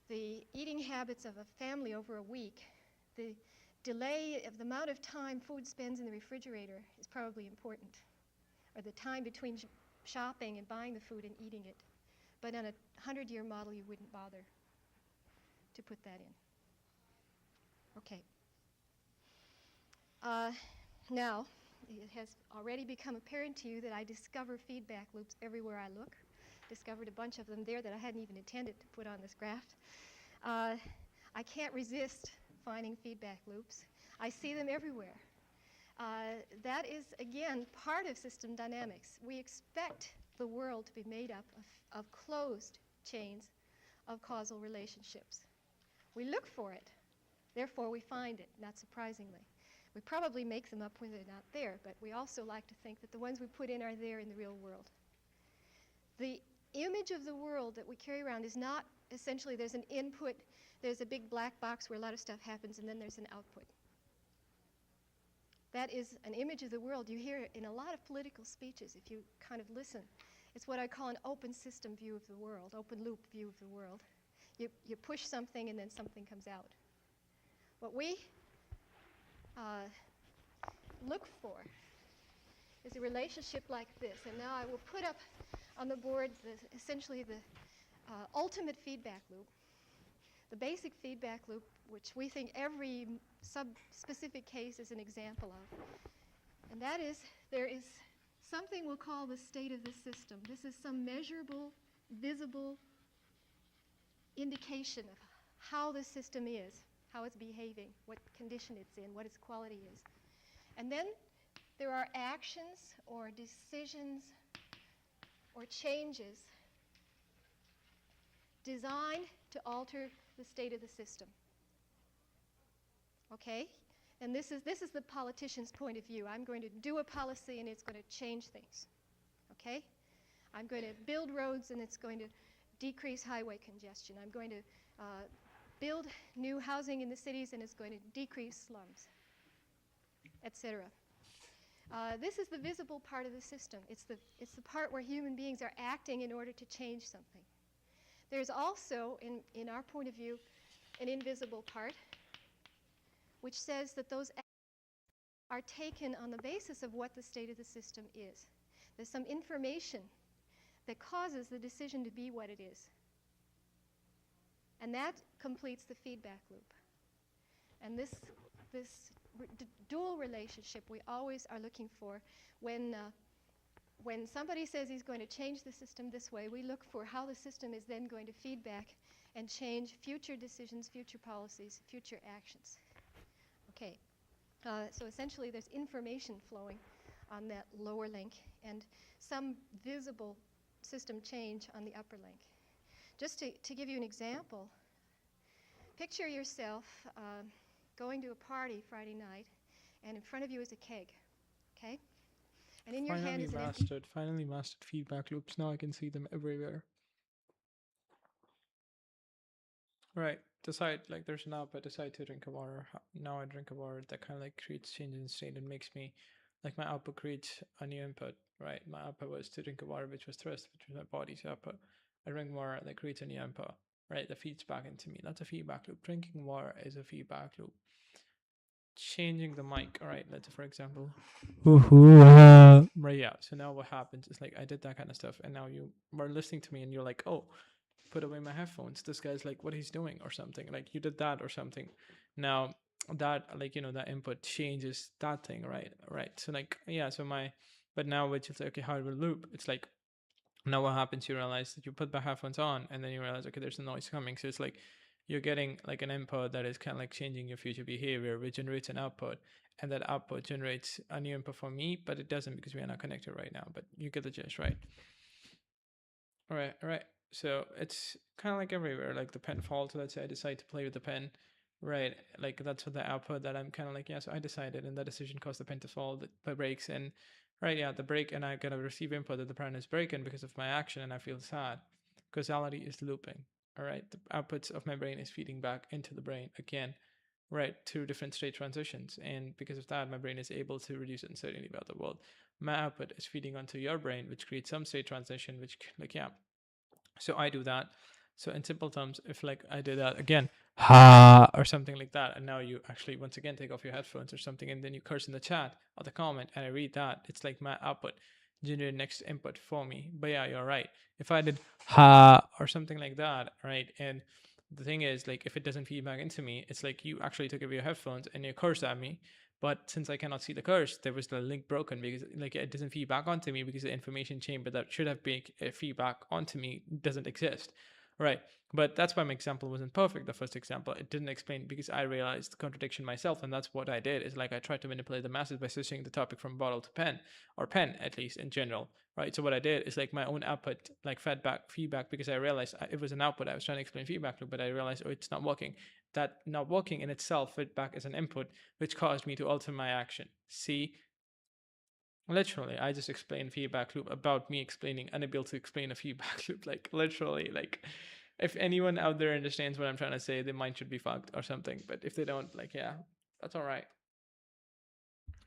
the eating habits of a family over a week, the delay of the amount of time food spends in the refrigerator is probably important, or the time between shopping and buying the food and eating it. But on a 100-year model, you wouldn't bother to put that in. Okay. Now, it has already become apparent to you that I discover feedback loops everywhere I look. Discovered a bunch of them there that I hadn't even intended to put on this graph. I can't resist finding feedback loops. I see them everywhere. That is, again, part of system dynamics. We expect the world to be made up of closed chains of causal relationships. We look for it, therefore we find it, not surprisingly. We probably make them up when they're not there, but we also like to think that the ones we put in are there in the real world. The image of the world that we carry around is not essentially there's an input, there's a big black box where a lot of stuff happens, and then there's an output. That is an image of the world. You hear it in a lot of political speeches if you kind of listen. It's what I call an open system view of the world, open loop view of the world. You push something and then something comes out. What we look for is a relationship like this. And now I will put up on the board essentially the ultimate feedback loop, the basic feedback loop, which we think every sub-specific case is an example of. And that is, there is something we'll call the state of the system. This is some measurable, visible indication of how the system is, how it's behaving, what condition it's in, what its quality is. And then there are actions or decisions or changes designed to alter the state of the system. Okay? And this is the politician's point of view. I'm going to do a policy and it's going to change things. Okay? I'm going to build roads and it's going to decrease highway congestion. I'm going to build new housing in the cities and it's going to decrease slums, etc. This is the visible part of the system. It's the part where human beings are acting in order to change something. There's also, in our point of view, an invisible part, which says that those actions are taken on the basis of what the state of the system is. There's some information that causes the decision to be what it is. And that completes the feedback loop. And this dual relationship we always are looking for. When somebody says he's going to change the system this way, we look for how the system is then going to feedback and change future decisions, future policies, future actions. Okay, so essentially there's information flowing on that lower link and some visible system change on the upper link. Just to give you an example, picture yourself going to a party Friday night, and in front of you is a keg, okay? And in your hand is an empty... Finally mastered feedback loops. Now I can see them everywhere. Right, decide, like there's an app, I decide to drink a water. Now I drink a water that kind of like creates change in state and makes me, like my output creates a new input, right? My output was to drink a water, which was thrust, which was my body's output. I drink water and that creates a new input, right? That feeds back into me. That's a feedback loop. Drinking water is a feedback loop. Changing the mic, all right, let's for example, right, yeah, so now what happens is like I did that kind of stuff and now you were listening to me and you're like, oh, put away my headphones, this guy's like, what he's doing or something, like you did that or something. Now that, like, you know, that input changes that thing, right? So like, yeah, so but now which is like, okay, how it will loop, it's like now what happens, you realize that you put the headphones on and then you realize, okay, there's a noise coming, so it's like you're getting like an input that is kind of like changing your future behavior, which generates an output, and that output generates a new input for me, but it doesn't because we are not connected right now, but you get the gist, right? All right. So it's kind of like everywhere, like the pen falls, let's say I decide to play with the pen, right? Like that's what the output that I'm kind of like, yeah, so I decided, and that decision caused the pen to fall, the breaks, and right, yeah, the break, and I gotta receive input that the pen is breaking because of my action, and I feel sad. Causality is looping. All right, the outputs of my brain is feeding back into the brain again, right, through different state transitions, and because of that, my brain is able to reduce uncertainty about the world. My output is feeding onto your brain, which creates some state transition, which, like, yeah, so I do that. So in simple terms, if like I did that again, or something like that, and now you actually once again take off your headphones or something, and then you curse in the chat or the comment, and I read that, it's like my output generate next input for me. But yeah, you're right. If I did or something like that, right? And the thing is, like, if it doesn't feed back into me, it's like you actually took away your headphones and you curse at me. But since I cannot see the curse, there was the link broken because like it doesn't feed back onto me because the information chamber that should have been feedback onto me doesn't exist. right? But that's why my example wasn't perfect. The first example, it didn't explain because I realized the contradiction myself, and that's what I did. Is like I tried to manipulate the masses by switching the topic from bottle to pen, or pen at least in general, right? So what I did is like my own output, like fed back feedback, because I realized it was an output. I was trying to explain feedback loop, but I realized, oh, it's not working. That not working in itself fed back as an input, which caused me to alter my action. See, literally, I just explained feedback loop about me explaining unable to explain a feedback loop. Like literally, like if anyone out there understands what I'm trying to say, their mind should be fucked or something. But if they don't, like, yeah, that's all right.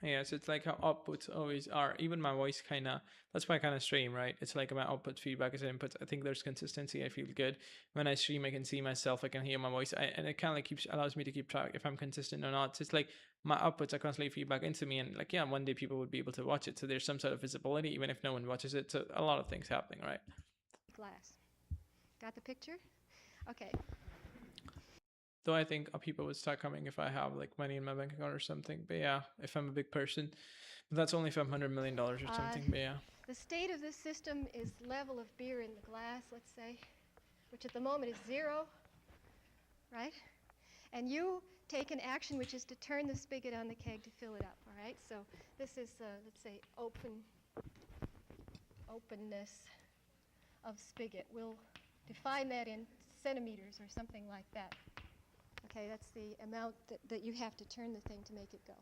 Yeah, so it's like how outputs always are. Even my voice kind of, that's why I kind of stream, right? It's like my output feedback is input. I think there's consistency. I feel good. When I stream, I can see myself, I can hear my voice, and it kind of like allows me to keep track if I'm consistent or not. So it's like my outputs are constantly feedback into me, and like, yeah, one day people would be able to watch it. So there's some sort of visibility, even if no one watches it. So a lot of things happening, right? Glass. Got the picture? Okay. Though I think people would start coming if I have like money in my bank account or something. But yeah, if I'm a big person, but that's only if I'm $100 million or something. But yeah. The state of this system is level of beer in the glass, let's say, which at the moment is 0, right? And you take an action which is to turn the spigot on the keg to fill it up, all right? So this is, let's say, openness of spigot. We'll define that in centimeters or something like that. Okay, that's the amount that you have to turn the thing to make it go.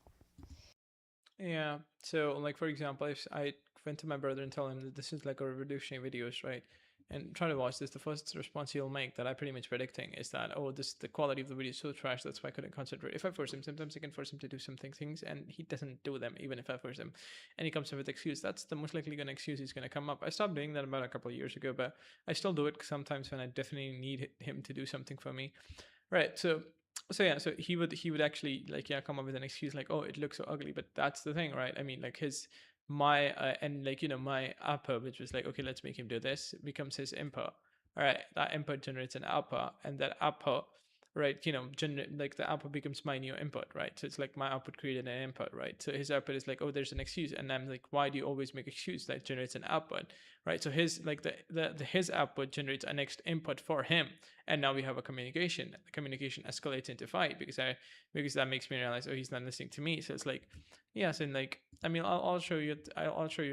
Yeah. So, like for example, if I went to my brother and tell him that this is like a revolutionary videos, right? And try to watch this, the first response he'll make that I pretty much predicting is that, oh, this the quality of the video is so trash, that's why I couldn't concentrate. If I force him, sometimes I can force him to do things, and he doesn't do them, even if I force him. And he comes up with excuse. That's the most likely gonna excuse he's gonna come up. I stopped doing that about a couple of years ago, but I still do it sometimes when I definitely need him to do something for me. Right. So yeah, so he would actually like, yeah, come up with an excuse like, oh, it looks so ugly. But that's the thing, right? I mean, like my and like, my output, which was like, okay, let's make him do this, becomes his input. All right, that input generates an output, and that output, right, like the output becomes my new input, right? So it's like my output created an input, right? So his output is like, oh, there's an excuse, and I'm like, why do you always make excuse that generates an output, right? So his like his output generates a next input for him, and now we have a communication. The communication escalates into fight because that makes me realize, oh, he's not listening to me. So it's like, yes, and like, I mean, I'll show you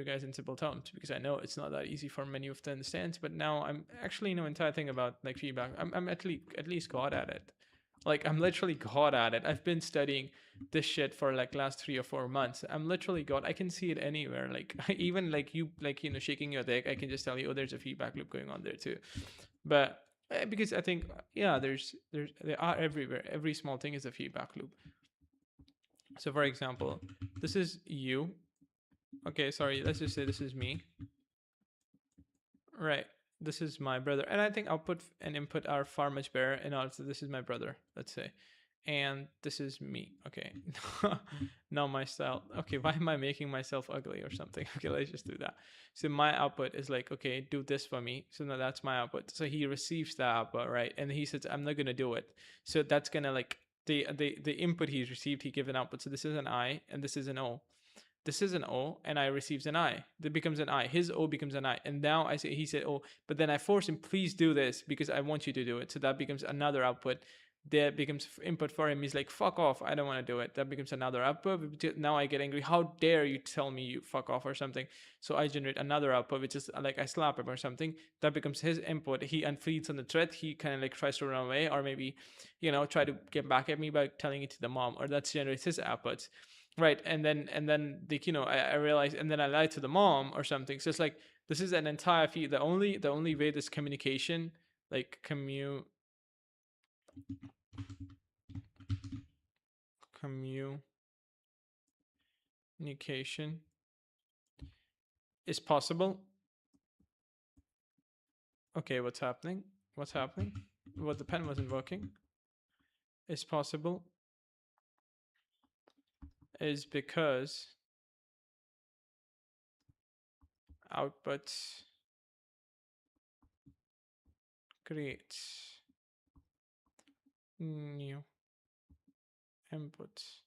guys in simple terms because I know it's not that easy for many of to understand. But now I'm actually know entire thing about like feedback. I'm at least god at it. Like I'm literally god at it. I've been studying this shit for like last 3 or 4 months. I'm literally god. I can see it anywhere. Like even like you shaking your dick, I can just tell you, oh, there's a feedback loop going on there too. But because I think, yeah, they are everywhere. Every small thing is a feedback loop. So for example, this is you. Okay, sorry, let's just say this is me. Right. This is my brother. And I think output and input are far much better. And also this is my brother, let's say. And this is me. Okay. Now my style. Okay, why am I making myself ugly or something? Okay, let's just do that. So my output is like, okay, do this for me. So now that's my output. So he receives the output, right? And he says, I'm not gonna do it. So that's gonna like the input he's received, he gives an output. So this is an I and this is an O. This is an O, and I receives an I. That becomes an I. His O becomes an I. And now he said, oh, but then I force him, please do this because I want you to do it. So that becomes another output. That becomes input for him. He's like, fuck off, I don't want to do it. That becomes another output. Now I get angry. How dare you tell me you fuck off or something? So I generate another output, which is like I slap him or something. That becomes his input. He unfleets on the threat. He kind of like tries to run away, or maybe, try to get back at me by telling it to the mom, or that generates his outputs. Right. And then like, I realized, and then I lied to the mom or something. So it's like, this is an entire feed. The only way this communication, like communication is possible. Okay, what's happening? What, the pen wasn't working? Is possible is because outputs creates new inputs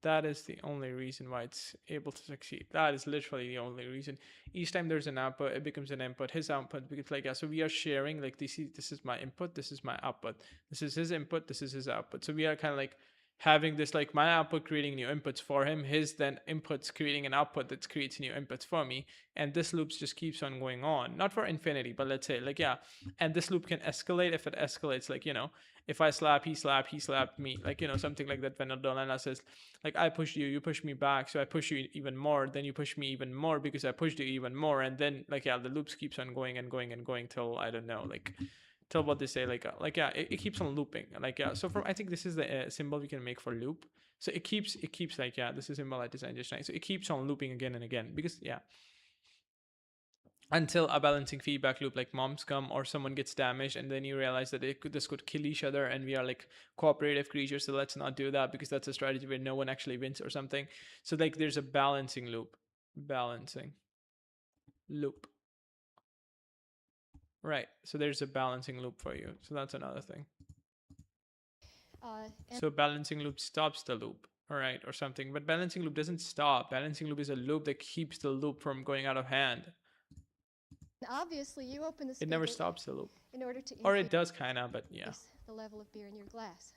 That is the only reason why it's able to succeed. That is literally the only reason. Each time there's an output, it becomes an input. His output becomes like, yeah, so we are sharing, like, this is my input, this is my output. This is his input, this is his output. So we are kind of like having this, like, my output creating new inputs for him, his then inputs creating an output that creates new inputs for me. And this loop just keeps on going on. Not for infinity, but let's say, like, yeah. And this loop can escalate if it escalates, like, if I slap, he slapped me, like, something like that. When Donnella says, like, I pushed you, you pushed me back, so I push you even more, then you push me even more because I pushed you even more, and then, like, yeah, the loops keeps on going and going and going till, I don't know, like, till what they say, like yeah, it keeps on looping, like, yeah. So I think this is the symbol we can make for loop. So it keeps like, yeah, this is a symbol I designed just now. So it keeps on looping again and again because, yeah, until a balancing feedback loop, like moms come or someone gets damaged, and then you realize that this could kill each other, and we are like cooperative creatures, so let's not do that because that's a strategy where no one actually wins or something. So, like, there's a balancing loop. Right, so there's a balancing loop for you, so that's another thing. So balancing loop stops the loop, all right, or something. But balancing loop doesn't stop. Balancing loop is a loop that keeps the loop from going out of hand. Obviously, you open the It never spigot stops the loop. in order to Or it does, kind of, but yeah. increase the level of beer in your glass.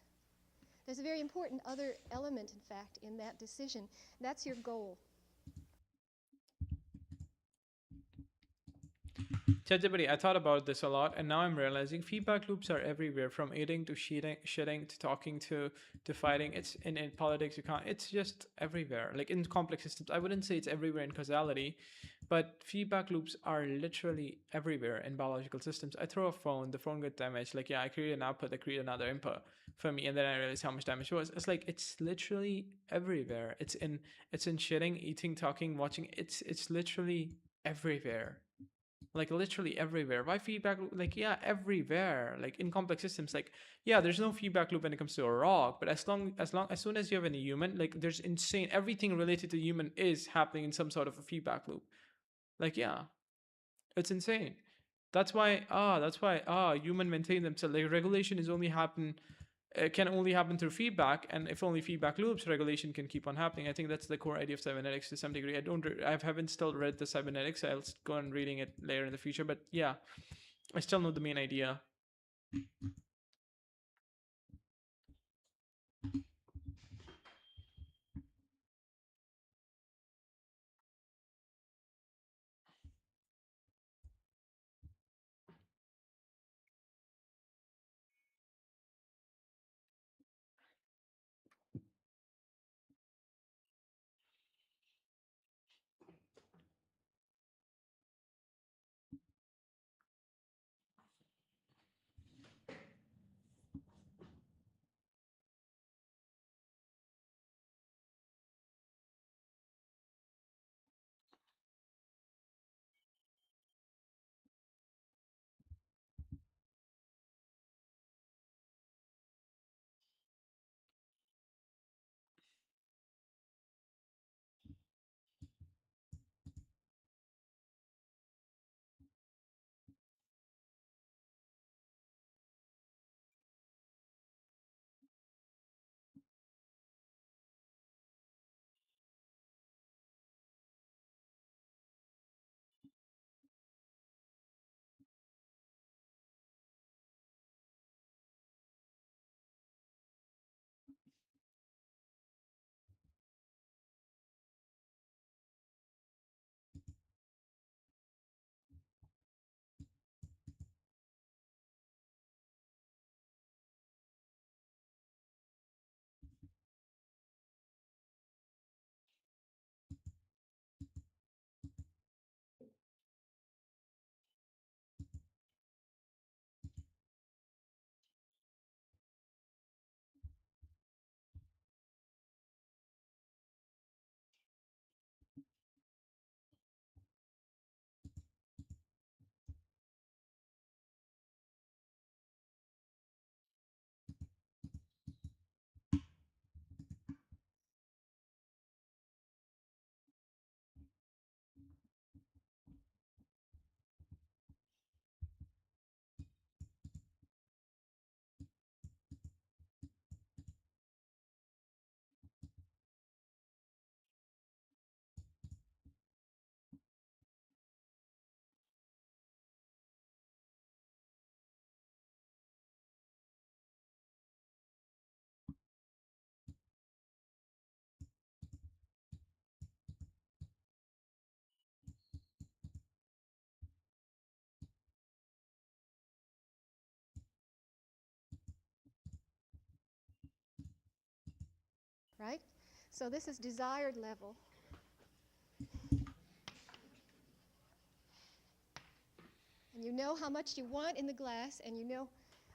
There's a very important other element, in fact, in that decision. That's your goal. ChatGPT, I thought about this a lot, and now I'm realizing feedback loops are everywhere, from eating to shitting to talking to fighting. It's in politics, you can't. It's just everywhere. Like, in complex systems, I wouldn't say it's everywhere in causality, but feedback loops are literally everywhere in biological systems. I throw a phone, the phone gets damaged. Like, yeah, I create an output, I create another input for me, and then I realize how much damage it was. It's like, it's literally everywhere. It's in shitting, eating, talking, watching. It's literally everywhere. Like, literally everywhere. Why feedback loop? Like, yeah, everywhere. Like, in complex systems, like, yeah, there's no feedback loop when it comes to a rock, but as soon as you have any human, like, there's insane, everything related to human is happening in some sort of a feedback loop. Like, yeah, it's insane. That's why human maintain themselves. Like, regulation is only happen can only happen through feedback, and if only feedback loops, regulation can keep on happening. I think that's the core idea of cybernetics to some degree. I haven't still read the cybernetics. I'll go on reading it later in the future, but yeah, I still know the main idea. right? So this is desired level. And you know how much you want in the glass, and you know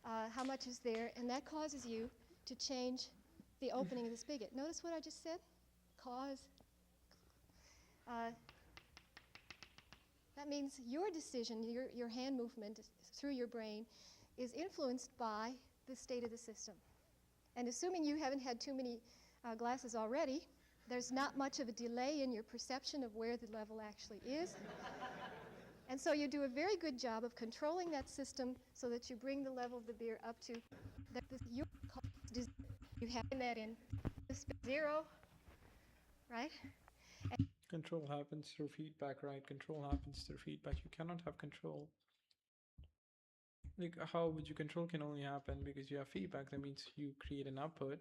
how much is there, and that causes you to change the opening of the spigot. Notice what I just said? Cause. That means your decision, your hand movement through your brain, is influenced by the state of the system. And assuming you haven't had too many glasses already, there's not much of a delay in your perception of where the level actually is. And so you do a very good job of controlling that system so that you bring the level of the beer up to you have that in 0, right? Control happens through feedback, right? Control happens through feedback. You cannot have control. Like, how would you control can only happen because you have feedback. That means you create an output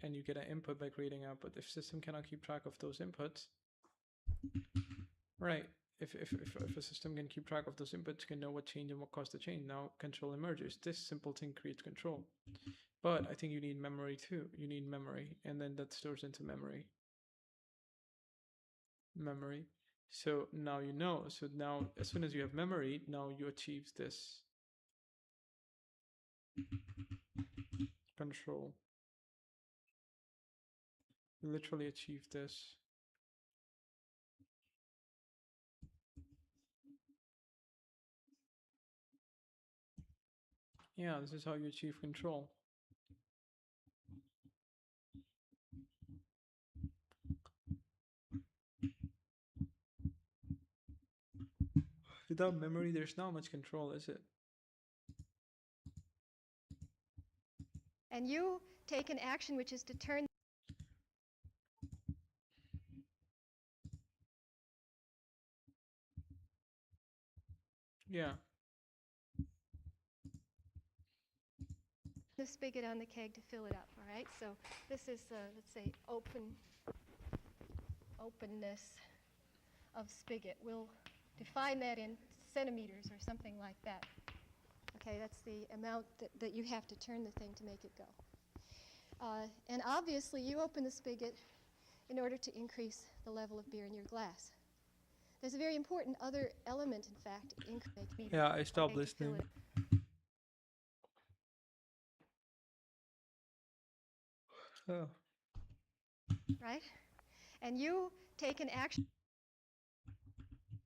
and you get an input by creating output. If system cannot keep track of those inputs, right? If a system can keep track of those inputs, can know what change and what caused the change. Now control emerges. This simple thing creates control. But I think you need memory too. You need memory, and then that stores into memory. So now you know. So now as soon as you have memory, now you achieve this control. You literally achieve this. Yeah, this is how you achieve control. Without memory, there's not much control, is it? And you take an action which is to turn Yeah. the spigot on the keg to fill it up, all right? So this is, let's say, openness of spigot. We'll define that in centimeters or something like that. Okay, that's the amount that you have to turn the thing to make it go. And obviously, you open the spigot in order to increase the level of beer in your glass. There's a very important other element, in fact, in Yeah, I stopped listening. Oh. Right? And you take an action.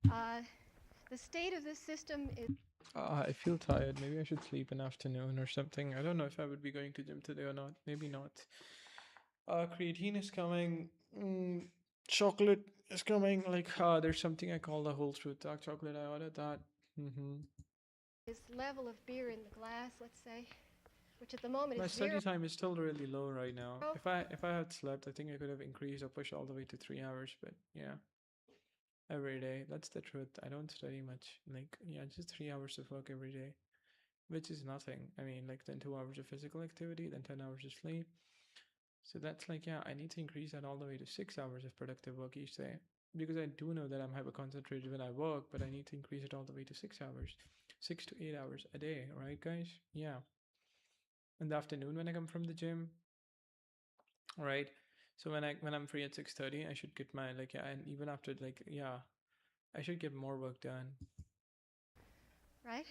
The state of this system is... I feel tired. Maybe I should sleep in afternoon or something. I don't know if I would be going to gym today or not. Maybe not. Creatine is coming. Chocolate is coming. Like, there's something I call the whole truth dark chocolate. I ordered that. This level of beer in the glass, let's say, which at the moment My is study 0. time is still really low right now. If I had slept, I think I could have increased or pushed all the way to 3 hours. But yeah, every day. That's the truth. I don't study much. Like, yeah, just 3 hours of work every day, which is nothing. I mean, like, then 2 hours of physical activity, then 10 hours of sleep. So that's like, yeah, I need to increase that all the way to 6 hours of productive work each day, because I do know that I'm hyper concentrated when I work, but I need to increase it all the way to 6 hours, 6 to 8 hours a day, right, guys? Yeah. In the afternoon when I come from the gym, right? So when I'm free at 6:30, I should get my, like, yeah, and even after, like, yeah, I should get more work done. Right?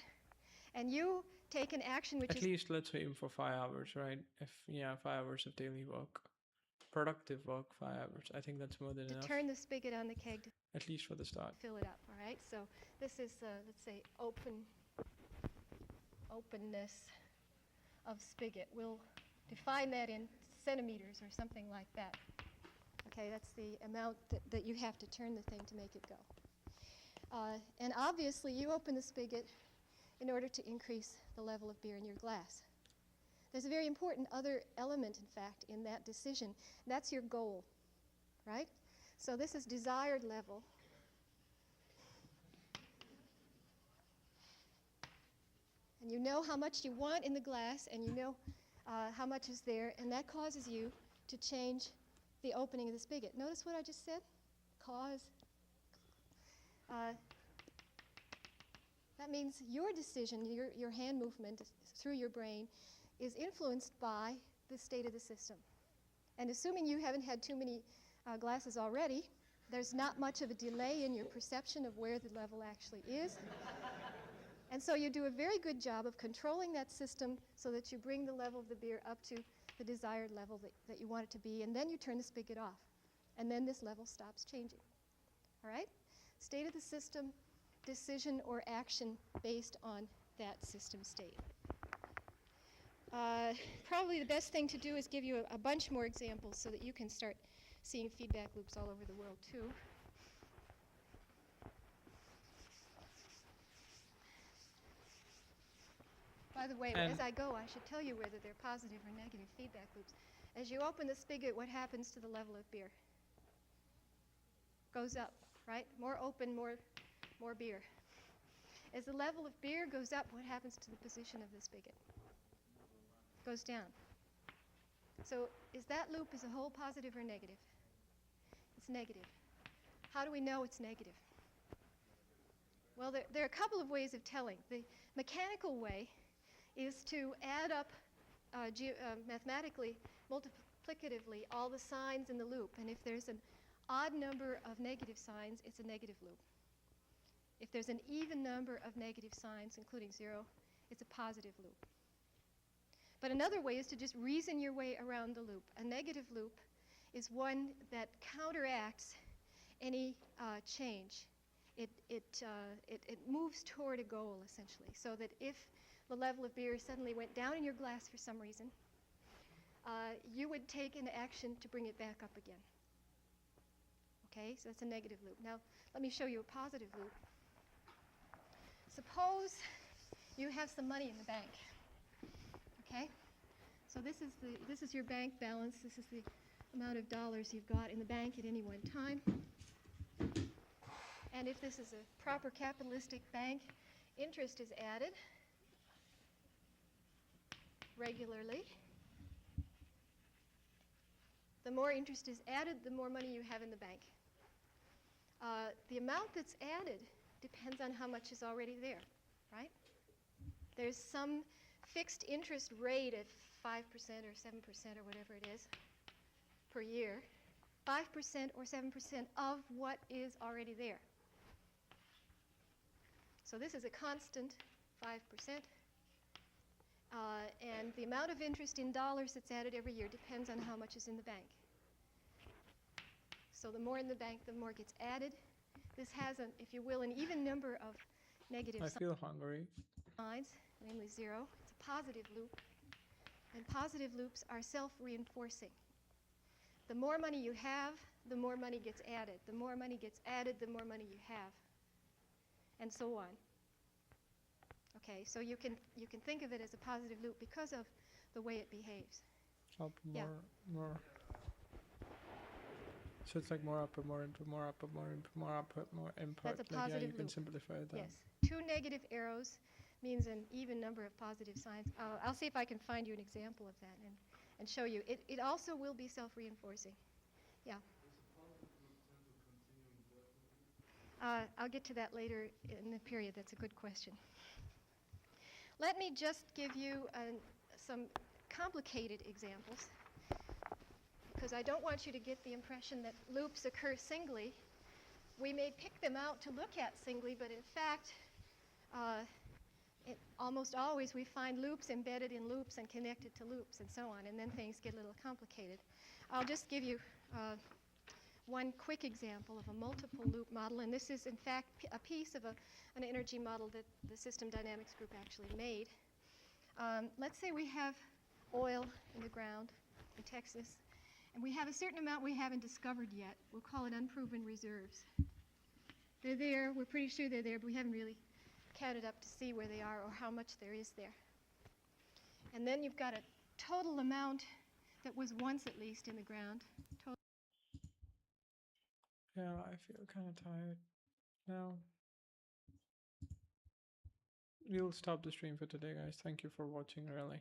And you take an action which at least let's aim for 5 hours, right? If, yeah, 5 hours of daily work, productive work, 5 hours. I think that's more than to enough. turn the spigot on the keg to at least for the start. fill it up, all right? So this is, let's say, openness of spigot. We'll define that in centimeters or something like that. Okay, that's the amount that you have to turn the thing to make it go. And obviously, you open the spigot in order to increase the level of beer in your glass. There's a very important other element, in fact, in that decision. That's your goal, right? So this is desired level. And you know how much you want in the glass, and you know how much is there, and that causes you to change the opening of the spigot. Notice what I just said? Cause. That means your decision, your hand movement through your brain, is influenced by the state of the system. And assuming you haven't had too many glasses already, there's not much of a delay in your perception of where the level actually is. And so you do a very good job of controlling that system so that you bring the level of the beer up to the desired level that you want it to be, and then you turn the spigot off. And then this level stops changing. All right? State of the system, decision or action based on that system state. Probably the best thing to do is give you a bunch more examples so that you can start seeing feedback loops all over the world too. By the way, as I go, I should tell you whether they're positive or negative feedback loops. As you open the spigot, what happens to the level of beer? Goes up, right? More open, more beer. As the level of beer goes up, what happens to the position of the spigot? Goes down. So is that loop as a whole positive or negative? It's negative. How do we know it's negative? Well, there are a couple of ways of telling. The mechanical way is to add up mathematically, multiplicatively, all the signs in the loop. And if there's an odd number of negative signs, it's a negative loop. If there's an even number of negative signs, including 0, it's a positive loop. But another way is to just reason your way around the loop. A negative loop is one that counteracts any change. It moves toward a goal, essentially, so that if the level of beer suddenly went down in your glass for some reason, you would take an action to bring it back up again. Okay, so that's a negative loop. Now, let me show you a positive loop. Suppose you have some money in the bank. Okay, so this is your bank balance. This is the amount of dollars you've got in the bank at any one time. And if this is a proper capitalistic bank, interest is added regularly. The more interest is added, the more money you have in the bank. The amount that's added depends on how much is already there, right? There's some fixed interest rate at 5% or 7% or whatever it is per year, 5% or 7% of what is already there. So this is a constant 5%. And the amount of interest in dollars that's added every year depends on how much is in the bank. So the more in the bank, the more gets added. This has, if you will, an even number of negative signs. I feel hungry. Namely 0. It's a positive loop. And positive loops are self-reinforcing. The more money you have, the more money gets added. The more money gets added, the more money you have. And so on. Okay, so you can think of it as a positive loop because of the way it behaves. Up, more. So it's like more output, more input, more output, more input, more output, more input. That's a positive you can loop. simplify that. Yes. 2 negative arrows means an even number of positive signs. I'll see if I can find you an example of that and show you. It also will be self-reinforcing. Yeah. I'll get to that later in the period. That's a good question. Let me just give you some complicated examples, because I don't want you to get the impression that loops occur singly. We may pick them out to look at singly, but in fact, almost always we find loops embedded in loops and connected to loops and so on, and then things get a little complicated. I'll just give you one quick example of a multiple loop model, and this is in fact a piece of an energy model that the system dynamics group actually made. Let's say we have oil in the ground in Texas, and we have a certain amount we haven't discovered yet. We'll call it unproven reserves. They're there, we're pretty sure they're there, but we haven't really counted up to see where they are or how much there is there. And then you've got a total amount that was once at least in the ground. Yeah, I feel kind of tired now. We'll stop the stream for today, guys. Thank you for watching, really.